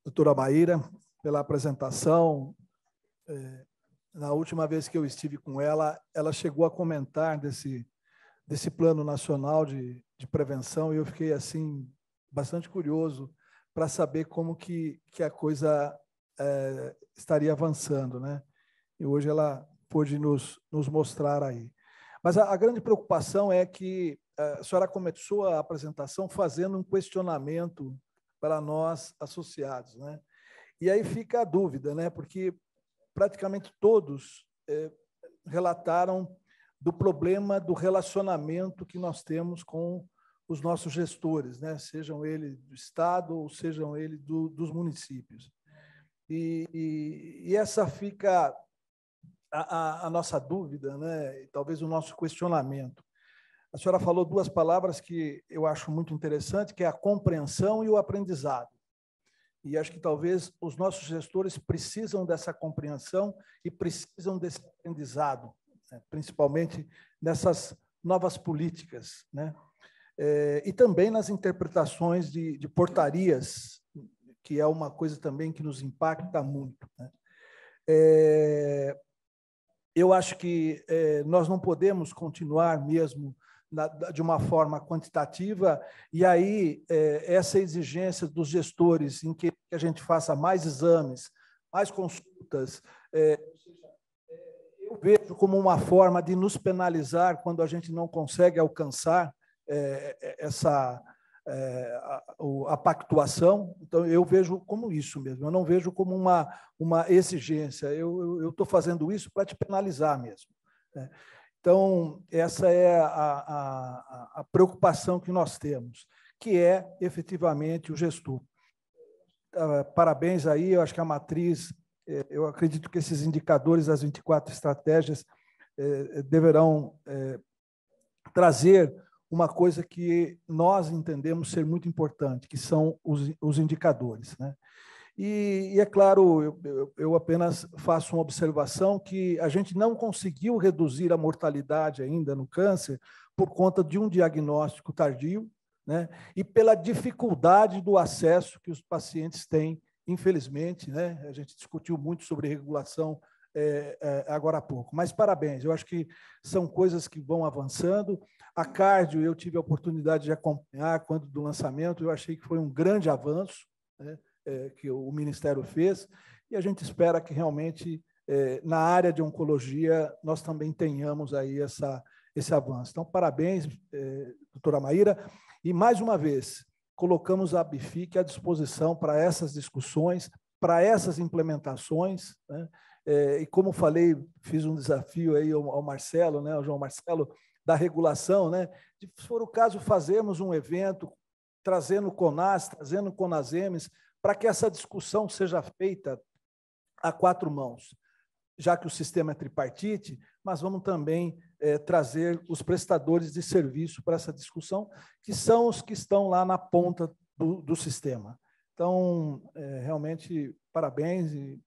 doutora Maíra pela apresentação. Na última vez que eu estive com ela, ela chegou a comentar desse Plano Nacional de Prevenção, e eu fiquei assim bastante curioso para saber como que a coisa estaria avançando, né? E hoje ela pôde nos mostrar aí. Mas a grande preocupação é que a senhora começou a apresentação fazendo um questionamento para nós associados, né? E aí fica a dúvida, né? Porque praticamente todos relataram do problema do relacionamento que nós temos com os nossos gestores, né? Sejam eles do Estado ou sejam eles dos municípios. E essa fica a nossa dúvida, né? E talvez o nosso questionamento. A senhora falou duas palavras que eu acho muito interessante, que é a compreensão e o aprendizado. E acho que talvez os nossos gestores precisam dessa compreensão e precisam desse aprendizado, né? Principalmente nessas novas políticas, né? E também nas interpretações de portarias, que é uma coisa também que nos impacta muito, né? Eu acho que nós não podemos continuar mesmo de uma forma quantitativa, e aí essa exigência dos gestores em que a gente faça mais exames, mais consultas, eu vejo como uma forma de nos penalizar quando a gente não consegue alcançar a pactuação. Então, eu vejo como isso mesmo, eu não vejo como uma exigência, eu estou fazendo isso para te penalizar mesmo, né? Então, essa é a preocupação que nós temos, que é, efetivamente, o gestor. Parabéns aí, eu acho que a matriz, eu acredito que esses indicadores das 24 estratégias deverão trazer uma coisa que nós entendemos ser muito importante, que são os indicadores, né? E é claro, eu apenas faço uma observação que a gente não conseguiu reduzir a mortalidade ainda no câncer por conta de um diagnóstico tardio, né? E pela dificuldade do acesso que os pacientes têm, infelizmente, né? A gente discutiu muito sobre regulação agora há pouco. Mas parabéns, eu acho que são coisas que vão avançando. A cardio, eu tive a oportunidade de acompanhar quando do lançamento, eu achei que foi um grande avanço, né? que o Ministério fez, e a gente espera que realmente, na área de oncologia, nós também tenhamos aí esse avanço. Então, parabéns, doutora Maíra, e, mais uma vez, colocamos a ABFIC à disposição para essas discussões, para essas implementações, né? E, como falei, fiz um desafio aí ao Marcelo, né, ao João Marcelo, da regulação, né, de, se for o caso, fazermos um evento, trazendo o CONAS, trazendo o CONASEMES, para que essa discussão seja feita a 4 mãos, já que o sistema é tripartite, mas vamos também trazer os prestadores de serviço para essa discussão, que são os que estão lá na ponta do sistema. Então, realmente, parabéns, e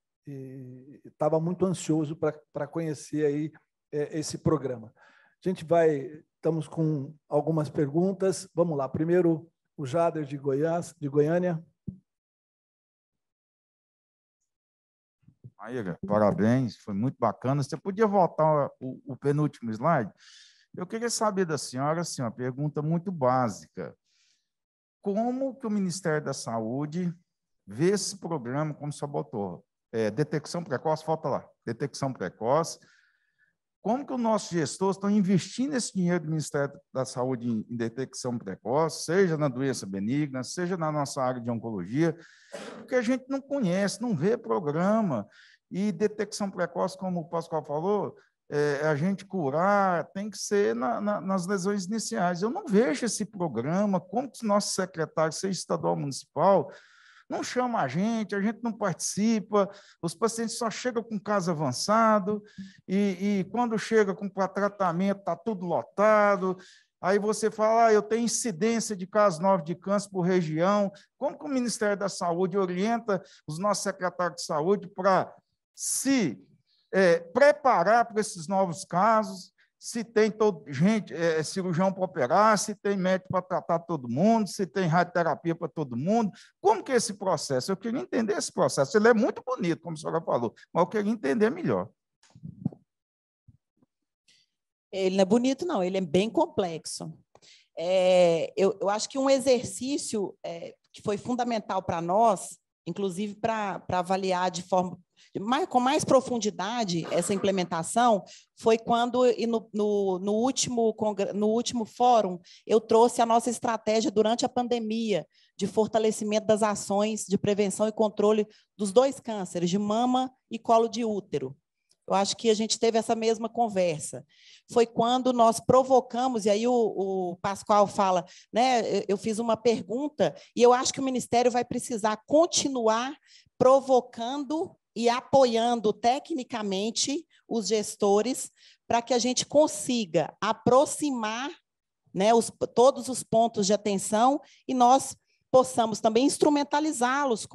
estava muito ansioso para conhecer aí esse programa. A gente estamos com algumas perguntas. Vamos lá. Primeiro, o Jader de Goiânia. Maíra, parabéns, foi muito bacana. Você podia voltar o penúltimo slide? Eu queria saber da senhora, assim, uma pergunta muito básica. Como que o Ministério da Saúde vê esse programa, como você botou? Detecção precoce, falta lá, detecção precoce. Como que os nossos gestores estão investindo esse dinheiro do Ministério da Saúde em detecção precoce, seja na doença benigna, seja na nossa área de oncologia, porque a gente não conhece, não vê programa. E detecção precoce, como o Pascoal falou, a gente curar tem que ser nas lesões iniciais. Eu não vejo esse programa, como que os nossos secretários, seja estadual ou municipal, não chama a gente não participa, os pacientes só chegam com caso avançado, e quando chega para tratamento, está tudo lotado. Aí você fala, eu tenho incidência de casos novos de câncer por região. Como que o Ministério da Saúde orienta os nossos secretários de saúde para se preparar para esses novos casos, se tem cirurgião para operar, se tem médico para tratar todo mundo, se tem radioterapia para todo mundo? Como que é esse processo? Eu queria entender esse processo. Ele é muito bonito, como a senhora falou, mas eu queria entender melhor. Ele não é bonito, não, ele é bem complexo. Eu acho que um exercício que foi fundamental para nós, inclusive para avaliar de forma com mais profundidade essa implementação, foi quando, no último fórum, eu trouxe a nossa estratégia durante a pandemia de fortalecimento das ações de prevenção e controle dos 2 cânceres, de mama e colo de útero. Eu acho que a gente teve essa mesma conversa. Foi quando nós provocamos, e aí o Pascoal fala, né, eu fiz uma pergunta, e eu acho que o Ministério vai precisar continuar provocando e apoiando tecnicamente os gestores para que a gente consiga aproximar, né, todos os pontos de atenção e nós possamos também instrumentalizá-los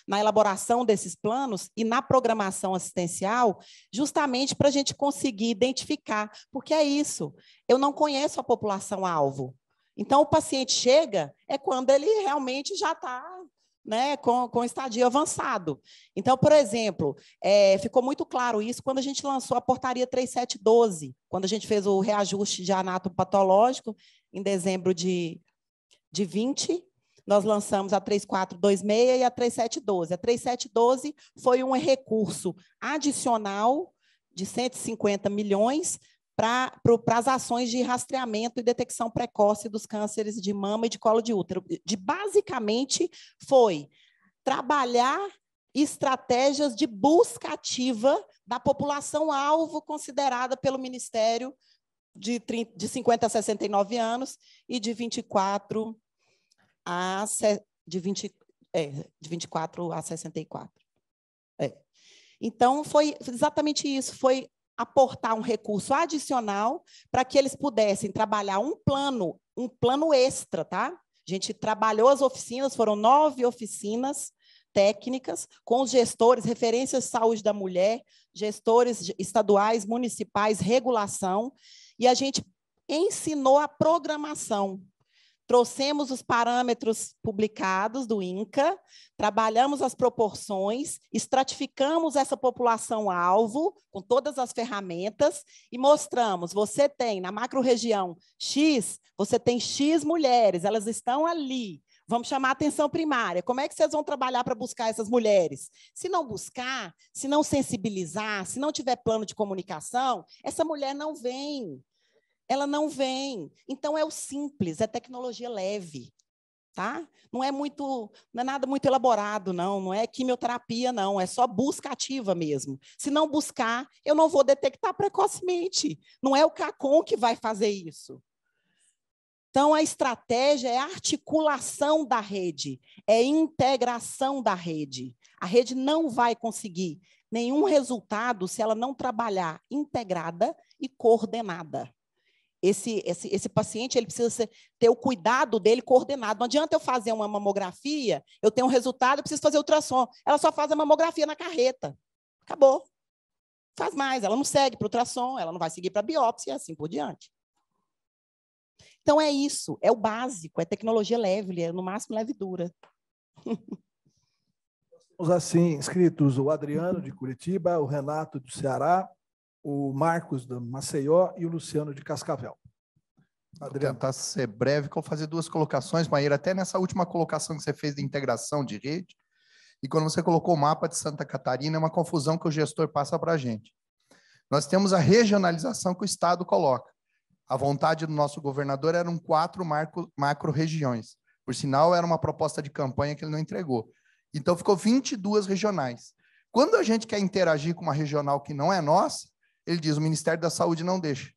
na elaboração desses planos e na programação assistencial, justamente para a gente conseguir identificar, porque é isso, eu não conheço a população-alvo. Então, o paciente chega quando ele realmente já está, né, com estadio avançado. Então, por exemplo, ficou muito claro isso quando a gente lançou a portaria 3712, quando a gente fez o reajuste de anatomopatológico em dezembro de 20, nós lançamos a 3426 e a 3712. A 3712 foi um recurso adicional de 150 milhões para as ações de rastreamento e detecção precoce dos cânceres de mama e de colo de útero. Basicamente, foi trabalhar estratégias de busca ativa da população-alvo considerada pelo Ministério de 50 a 69 anos e de 24 a 64. Então, foi exatamente isso, foi aportar um recurso adicional para que eles pudessem trabalhar um plano extra, tá? A gente trabalhou as oficinas, foram 9 oficinas técnicas com os gestores, referências de saúde da mulher, gestores estaduais, municipais, regulação, e a gente ensinou a programação. Trouxemos os parâmetros publicados do INCA, trabalhamos as proporções, estratificamos essa população-alvo com todas as ferramentas e mostramos, você tem na macro-região X, você tem X mulheres, elas estão ali. Vamos chamar a atenção primária. Como é que vocês vão trabalhar para buscar essas mulheres? Se não buscar, se não sensibilizar, se não tiver plano de comunicação, essa mulher não vem. Ela não vem. Então, é o simples, é tecnologia leve. Tá? Não é nada muito elaborado, não é quimioterapia, não, é só busca ativa mesmo. Se não buscar, eu não vou detectar precocemente. Não é o CACOM que vai fazer isso. Então, a estratégia é a articulação da rede, é integração da rede. A rede não vai conseguir nenhum resultado se ela não trabalhar integrada e coordenada. Esse paciente ele precisa ter o cuidado dele coordenado. Não adianta eu fazer uma mamografia, eu tenho um resultado, eu preciso fazer ultrassom. Ela só faz a mamografia na carreta. Acabou. Faz mais, ela não segue para o ultrassom, ela não vai seguir para a biópsia e assim por diante. Então, é isso, é o básico, é tecnologia leve, é no máximo leve e dura. Temos assim inscritos o Adriano, de Curitiba, o Renato, do Ceará, o Marcos, de Maceió, e o Luciano, de Cascavel. Adriano. Vou tentar ser breve, que eu vou fazer duas colocações, Maíra, até nessa última colocação que você fez de integração de rede, e quando você colocou o mapa de Santa Catarina, é uma confusão que o gestor passa para a gente. Nós temos a regionalização que o Estado coloca. A vontade do nosso governador eram 4 macro-regiões. Por sinal, era uma proposta de campanha que ele não entregou. Então, ficou 22 regionais. Quando a gente quer interagir com uma regional que não é nossa, ele diz, o Ministério da Saúde não deixa.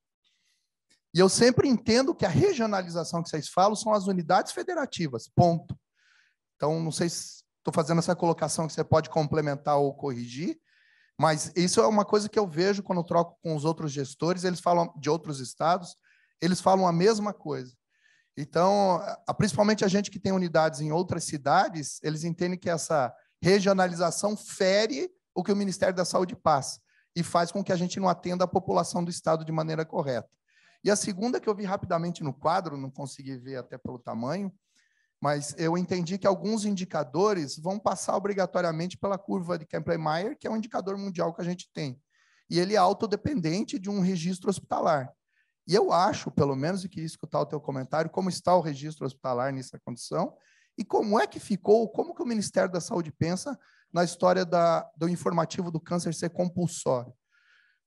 E eu sempre entendo que a regionalização que vocês falam são as unidades federativas, ponto. Então, não sei se estou fazendo essa colocação que você pode complementar ou corrigir, mas isso é uma coisa que eu vejo quando eu troco com os outros gestores, eles falam de outros estados, eles falam a mesma coisa. Então, principalmente a gente que tem unidades em outras cidades, eles entendem que essa regionalização fere o que o Ministério da Saúde passa e faz com que a gente não atenda a população do estado de maneira correta. E a segunda, que eu vi rapidamente no quadro, não consegui ver até pelo tamanho, mas eu entendi que alguns indicadores vão passar obrigatoriamente pela curva de Kaplan-Meier, que é um indicador mundial que a gente tem. E ele é autodependente de um registro hospitalar. E eu acho, pelo menos, e queria escutar o teu comentário, como está o registro hospitalar nessa condição, e como é que ficou, como que o Ministério da Saúde pensa na história do informativo do câncer ser compulsório.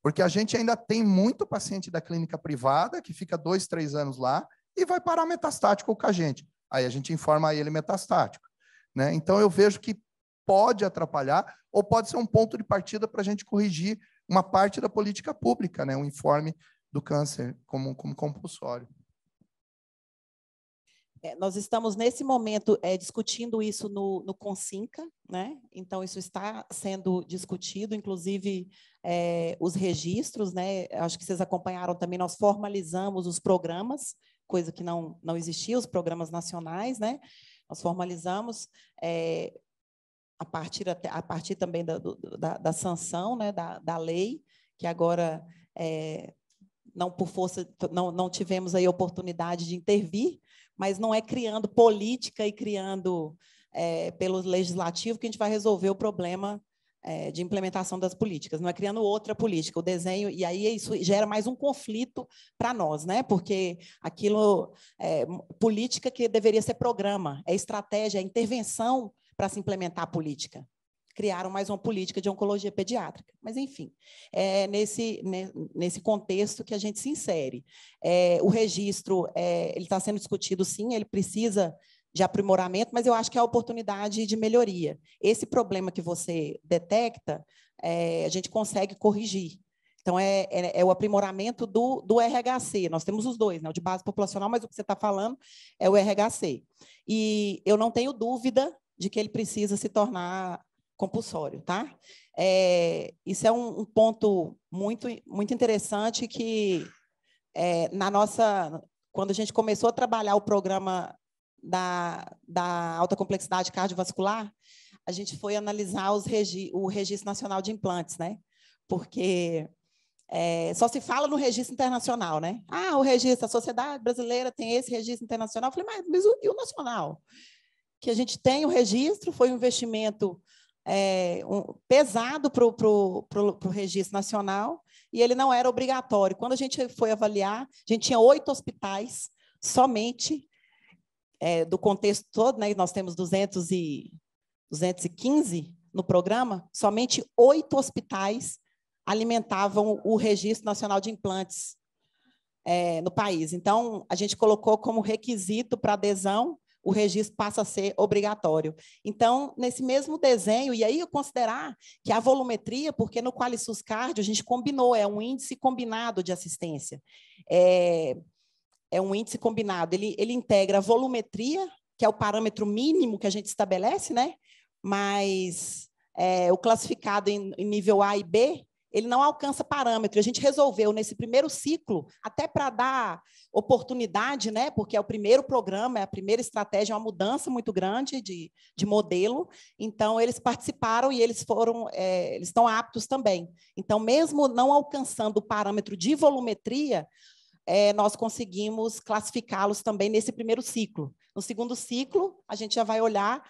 Porque a gente ainda tem muito paciente da clínica privada que fica 2, 3 anos lá e vai parar metastático com a gente. Aí a gente informa ele metastático, né? Então, eu vejo que pode atrapalhar ou pode ser um ponto de partida para a gente corrigir uma parte da política pública, né? O informe do câncer como compulsório. Nós estamos, nesse momento, discutindo isso no Consinca, né? Então, isso está sendo discutido, inclusive os registros, né? Acho que vocês acompanharam também, nós formalizamos os programas, coisa que não existia, os programas nacionais, né? Nós formalizamos a partir também da sanção, né? da lei, que agora, não por força, não tivemos aí oportunidade de intervir, mas não é criando política e criando pelo legislativo que a gente vai resolver o problema de implementação das políticas, não é criando outra política, o desenho, e aí isso gera mais um conflito para nós, né? Porque aquilo política que deveria ser programa, é estratégia, é intervenção para se implementar a política. Criaram mais uma política de oncologia pediátrica. Mas, enfim, é nesse contexto que a gente se insere. O registro ele está sendo discutido, sim, ele precisa de aprimoramento, mas eu acho que é a oportunidade de melhoria. Esse problema que você detecta, a gente consegue corrigir. Então, é o aprimoramento do RHC. Nós temos os dois, né? O de base populacional, mas o que você está falando é o RHC. E eu não tenho dúvida de que ele precisa se tornar compulsório, tá? Isso é um ponto muito interessante que quando a gente começou a trabalhar o programa da alta complexidade cardiovascular, a gente foi analisar o Registro Nacional de Implantes, né? Porque só se fala no registro internacional, né? O registro, a Sociedade Brasileira tem esse registro internacional. Eu falei, mas e o nacional? Que a gente tem o registro, foi um investimento pesado para o registro nacional, e ele não era obrigatório. Quando a gente foi avaliar, a gente tinha 8 hospitais somente do contexto todo, né, nós temos 215 no programa, somente 8 hospitais alimentavam o Registro Nacional de Implantes no país. Então, a gente colocou como requisito para adesão, o registro passa a ser obrigatório. Então, nesse mesmo desenho, e aí eu considerar que a volumetria, porque no Qualisus Cardio a gente combinou, é um índice combinado de assistência. É um índice combinado, ele integra a volumetria, que é o parâmetro mínimo que a gente estabelece, né? Mas o classificado em nível A e B, ele não alcança parâmetro. A gente resolveu, nesse primeiro ciclo, até para dar oportunidade, né? Porque é o primeiro programa, é a primeira estratégia, é uma mudança muito grande de modelo. Então, eles participaram e eles estão aptos também. Então, mesmo não alcançando o parâmetro de volumetria, nós conseguimos classificá-los também nesse primeiro ciclo. No segundo ciclo, a gente já vai olhar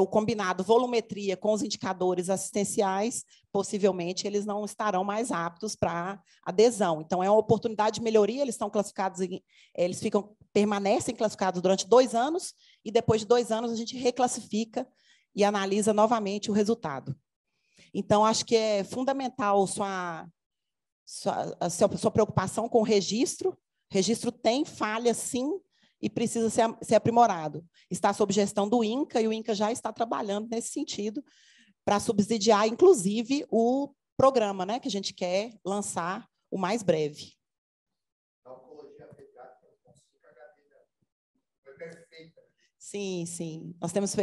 o combinado volumetria com os indicadores assistenciais, possivelmente eles não estarão mais aptos para adesão. Então, é uma oportunidade de melhoria, eles estão classificados, permanecem classificados durante 2 anos, e depois de 2 anos a gente reclassifica e analisa novamente o resultado. Então, acho que é fundamental a sua preocupação com o registro. O registro tem falha, sim, e precisa ser aprimorado. Está sob gestão do INCA, e o INCA já está trabalhando nesse sentido para subsidiar, inclusive, o programa, né, que a gente quer lançar o mais breve. A oncologia pediátrica com 5HD foi perfeita. Sim, sim. Nós temos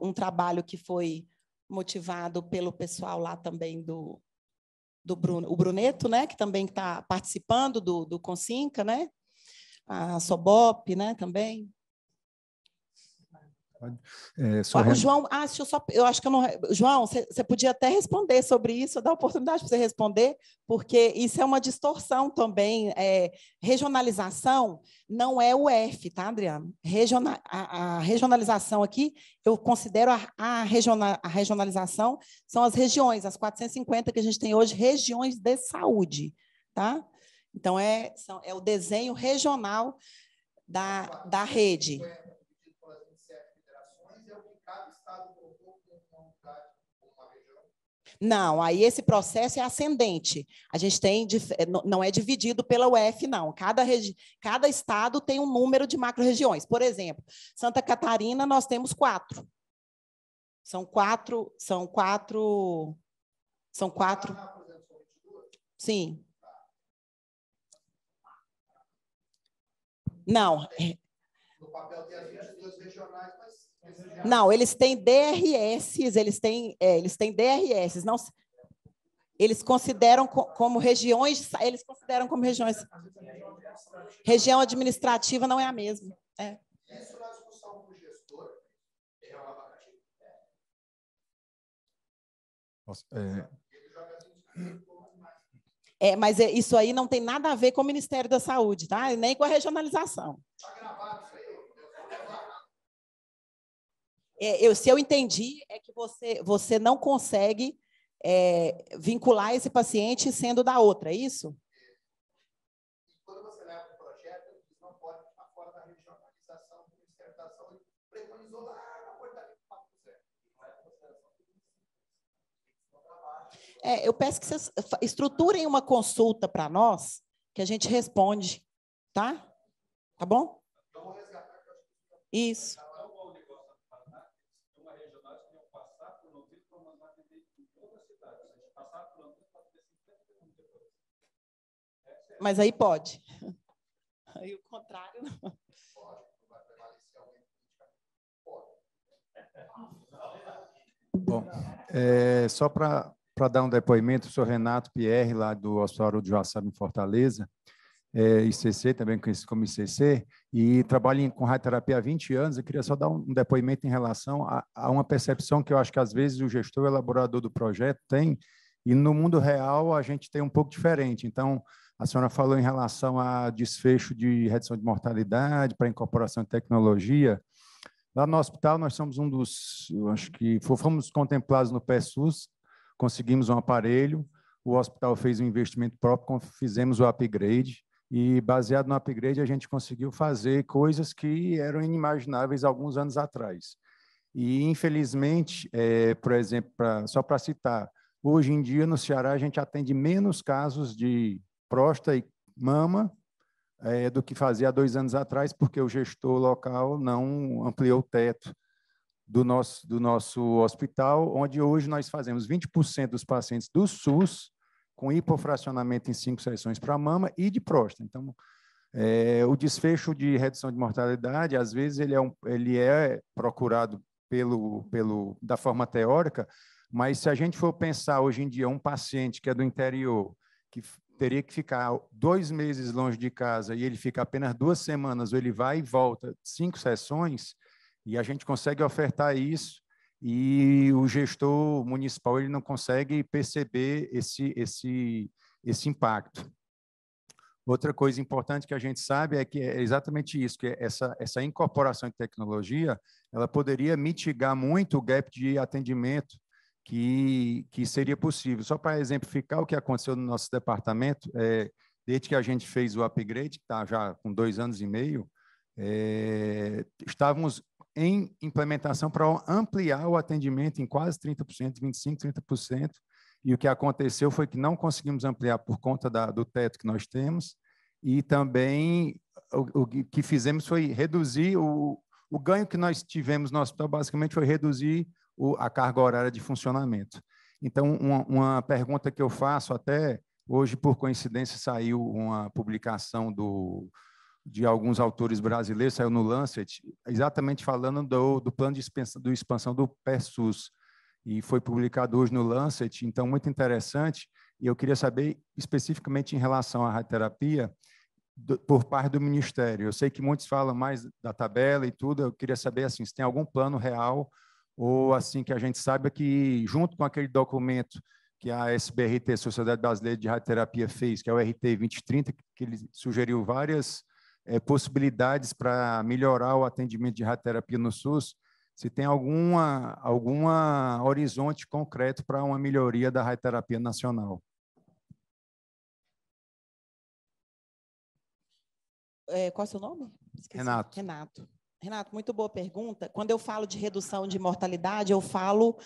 um trabalho que foi motivado pelo pessoal lá também o Bruneto, né, que também está participando do Consinca, né? A Sobop, né, também. O João, eu acho que eu não. João, você podia até responder sobre isso, dar oportunidade para você responder, porque isso é uma distorção também. Regionalização não é o F, tá, Adriano? A regionalização aqui, eu considero a regionalização são as regiões, as 450 que a gente tem hoje, regiões de saúde, tá? Então, é o desenho regional da rede. Não, aí esse processo é ascendente. A gente não é dividido pela UF, não. Cada estado tem um número de macro-regiões. Por exemplo, Santa Catarina, nós temos 4. São quatro. Sim. Não. No papel tem as 22 regionais, mas... Não, eles têm DRS, eles têm DRS, não, eles consideram como regiões, região administrativa não é a mesma. Isso na discussão com o gestor, é um abacaxi. Mas isso aí não tem nada a ver com o Ministério da Saúde, tá? Nem com a regionalização. Está gravado isso aí? Se eu entendi, é que você não consegue vincular esse paciente sendo da outra, é isso? Quando você leva um projeto, eles não podem ficar fora da regionalização do Ministério da Saúde, preconizou lá na portaria do 4%. Eu peço que vocês estruturem uma consulta para nós, que a gente responde, tá? Tá bom? Isso. Mas aí pode. Aí o contrário não. Bom, só para dar um depoimento, sou Renato Pierre, lá do Hospital de Joaçaba, em Fortaleza, ICC, também conhecido como ICC, e trabalho com radioterapia há 20 anos. Eu queria só dar um depoimento em relação a uma percepção que eu acho que, às vezes, o gestor, o elaborador do projeto tem, e no mundo real a gente tem um pouco diferente. Então, a senhora falou em relação a desfecho de redução de mortalidade para incorporação de tecnologia. Lá no hospital, nós somos acho que fomos contemplados no PSUS, conseguimos um aparelho, o hospital fez um investimento próprio, fizemos o upgrade, e, baseado no upgrade, a gente conseguiu fazer coisas que eram inimagináveis alguns anos atrás. E, infelizmente, por exemplo, só para citar, hoje em dia, no Ceará, a gente atende menos casos de próstata e mama do que fazia há 2 anos atrás, porque o gestor local não ampliou o teto do nosso hospital, onde hoje nós fazemos 20% dos pacientes do SUS com hipofracionamento em 5 sessões para mama e de próstata. Então, o desfecho de redução de mortalidade, às vezes, ele é procurado da forma teórica, mas se a gente for pensar hoje em dia um paciente que é do interior, que teria que ficar 2 meses longe de casa e ele fica apenas 2 semanas, ou ele vai e volta 5 sessões, e a gente consegue ofertar isso, e o gestor municipal ele não consegue perceber esse impacto. Outra coisa importante que a gente sabe é que é exatamente isso, que essa incorporação de tecnologia, ela poderia mitigar muito o gap de atendimento que seria possível. Só para exemplificar o que aconteceu no nosso departamento, desde que a gente fez o upgrade, que está já com 2 anos e meio, estávamos em implementação para ampliar o atendimento em quase 30%, 25%, 30%, e o que aconteceu foi que não conseguimos ampliar por conta do teto que nós temos, e também o que fizemos foi reduzir o ganho que nós tivemos no hospital, basicamente foi reduzir a carga horária de funcionamento. Então, uma pergunta que eu faço, até hoje, por coincidência, saiu uma publicação de alguns autores brasileiros, saiu no Lancet, exatamente falando do plano de expansão do PESUS, e foi publicado hoje no Lancet, então, muito interessante, e eu queria saber, especificamente em relação à radioterapia, por parte do Ministério. Eu sei que muitos falam mais da tabela e tudo, eu queria saber, assim, se tem algum plano real, ou, assim, que a gente saiba que, junto com aquele documento que a SBRT, Sociedade Brasileira de Radioterapia, fez, que é o RT 2030, que ele sugeriu várias possibilidades para melhorar o atendimento de radioterapia no SUS, se tem alguma horizonte concreto para uma melhoria da radioterapia nacional. Qual é o seu nome? Esqueci. Renato. Renato, muito boa pergunta. Quando eu falo de redução de mortalidade, eu falo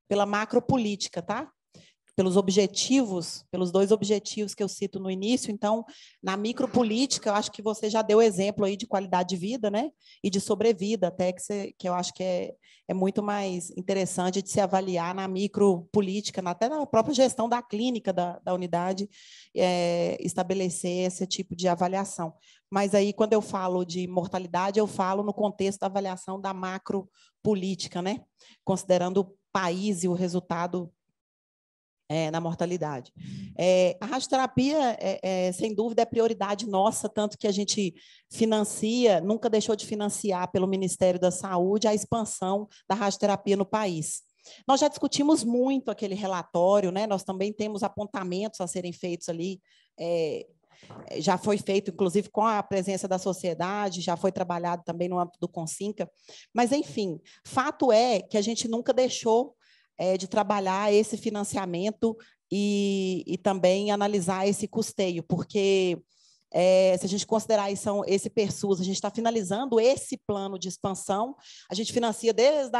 pela macropolítica, tá? Pelos objetivos, pelos 2 objetivos que eu cito no início. Então, na micropolítica, eu acho que você já deu exemplo aí de qualidade de vida, né? E de sobrevida, até que eu acho que é muito mais interessante de se avaliar na micropolítica, até na própria gestão da clínica da unidade, estabelecer esse tipo de avaliação. Mas aí, quando eu falo de mortalidade, eu falo no contexto da avaliação da macropolítica, né? Considerando o país e o resultado na mortalidade. A radioterapia, sem dúvida, é prioridade nossa, tanto que a gente financia, nunca deixou de financiar pelo Ministério da Saúde a expansão da radioterapia no país. Nós já discutimos muito aquele relatório, né? Nós também temos apontamentos a serem feitos ali, já foi feito, inclusive, com a presença da sociedade, já foi trabalhado também no âmbito do Consinca, mas, enfim, fato é que a gente nunca deixou de trabalhar esse financiamento e também analisar esse custeio, porque se a gente considerar esse PERSUS, a gente está finalizando esse plano de expansão, a gente financia desde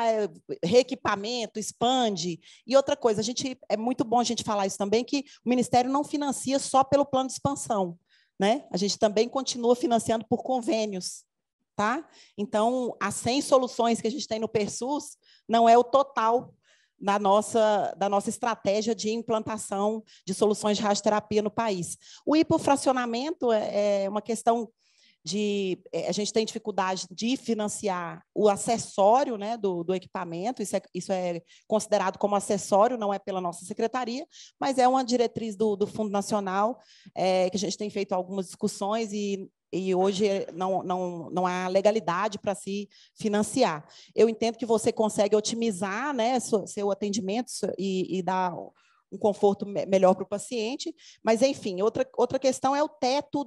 reequipamento, expande, e outra coisa, é muito bom a gente falar isso também, que o Ministério não financia só pelo plano de expansão, né? A gente também continua financiando por convênios, tá? Então, as 100 soluções que a gente tem no PERSUS não é o total da nossa estratégia de implantação de soluções de radioterapia no país. O hipofracionamento é uma questão a gente tem dificuldade de financiar o acessório, né, do equipamento, isso é considerado como acessório, não é pela nossa secretaria, mas é uma diretriz do Fundo Nacional, que a gente tem feito algumas discussões e hoje não há legalidade para se financiar. Eu entendo que você consegue otimizar, né, seu atendimento e dar um conforto melhor para o paciente, mas, enfim, outra questão é o teto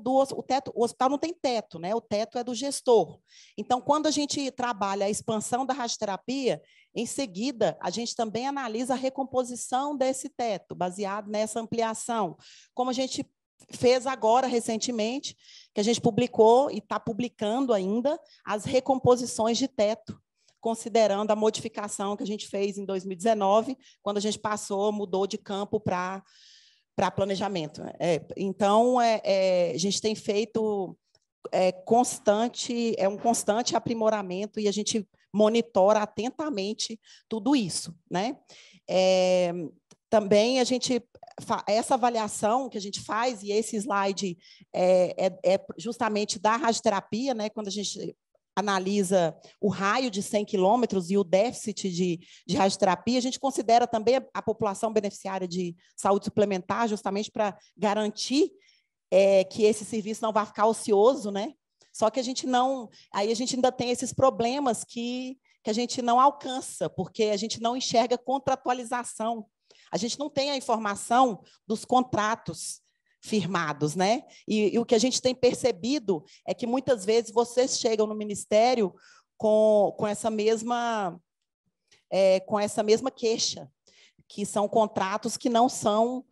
o hospital não tem teto, né? O teto é do gestor. Então, quando a gente trabalha a expansão da radioterapia, em seguida, a gente também analisa a recomposição desse teto, baseado nessa ampliação. Como a gente fez agora, recentemente, que a gente publicou e está publicando ainda as recomposições de teto, considerando a modificação que a gente fez em 2019, quando a gente mudou de campo para planejamento. Então, a gente tem feito um constante aprimoramento e a gente monitora atentamente tudo isso, né? Também essa avaliação que a gente faz, e esse slide é justamente da radioterapia, né? Quando a gente analisa o raio de 100 quilômetros e o déficit de radioterapia, a gente considera também a população beneficiária de saúde suplementar, justamente para garantir que esse serviço não vai ficar ocioso, né? Só que a gente ainda tem esses problemas que a gente não alcança, porque a gente não enxerga contratualização. A gente não tem a informação dos contratos firmados, né? E o que a gente tem percebido é que muitas vezes vocês chegam no Ministério com essa mesma queixa, que são contratos que não são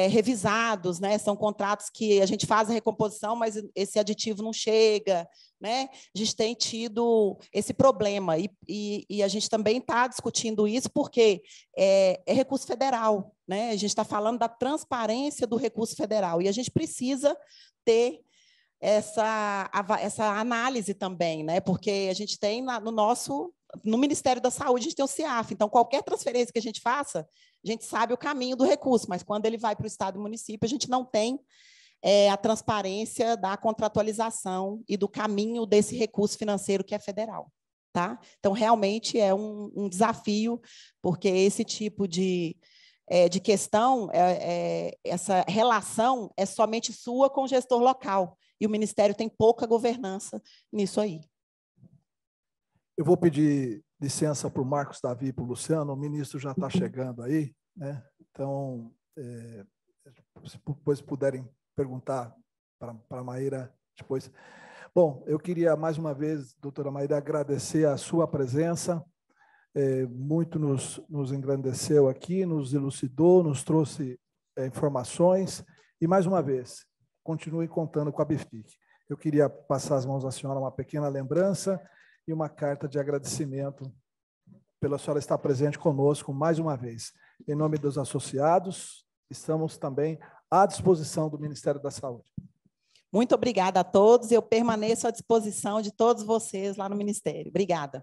revisados, né? São contratos que a gente faz a recomposição, mas esse aditivo não chega, né? A gente tem tido esse problema e a gente também está discutindo isso porque é recurso federal, né? A gente está falando da transparência do recurso federal e a gente precisa ter essa análise também, né? Porque a gente tem no Ministério da Saúde, a gente tem o CIAF, então qualquer transferência que a gente faça, a gente sabe o caminho do recurso, mas quando ele vai para o Estado e município, a gente não tem a transparência da contratualização e do caminho desse recurso financeiro que é federal. Tá? Então, realmente é um desafio, porque esse tipo de questão, essa relação é somente sua com o gestor local, e o Ministério tem pouca governança nisso aí. Eu vou pedir licença para o Marcos Davi e para o Luciano, o ministro já está chegando aí, né? Então, se depois puderem perguntar para a Maíra depois. Bom, eu queria mais uma vez, doutora Maíra, agradecer a sua presença, muito nos engrandeceu aqui, nos elucidou, nos trouxe informações, e mais uma vez, continue contando com a BFIC. Eu queria passar as mãos à senhora uma pequena lembrança e uma carta de agradecimento pela senhora estar presente conosco mais uma vez. Em nome dos associados, estamos também à disposição do Ministério da Saúde. Muito obrigada a todos, eu permaneço à disposição de todos vocês lá no Ministério. Obrigada.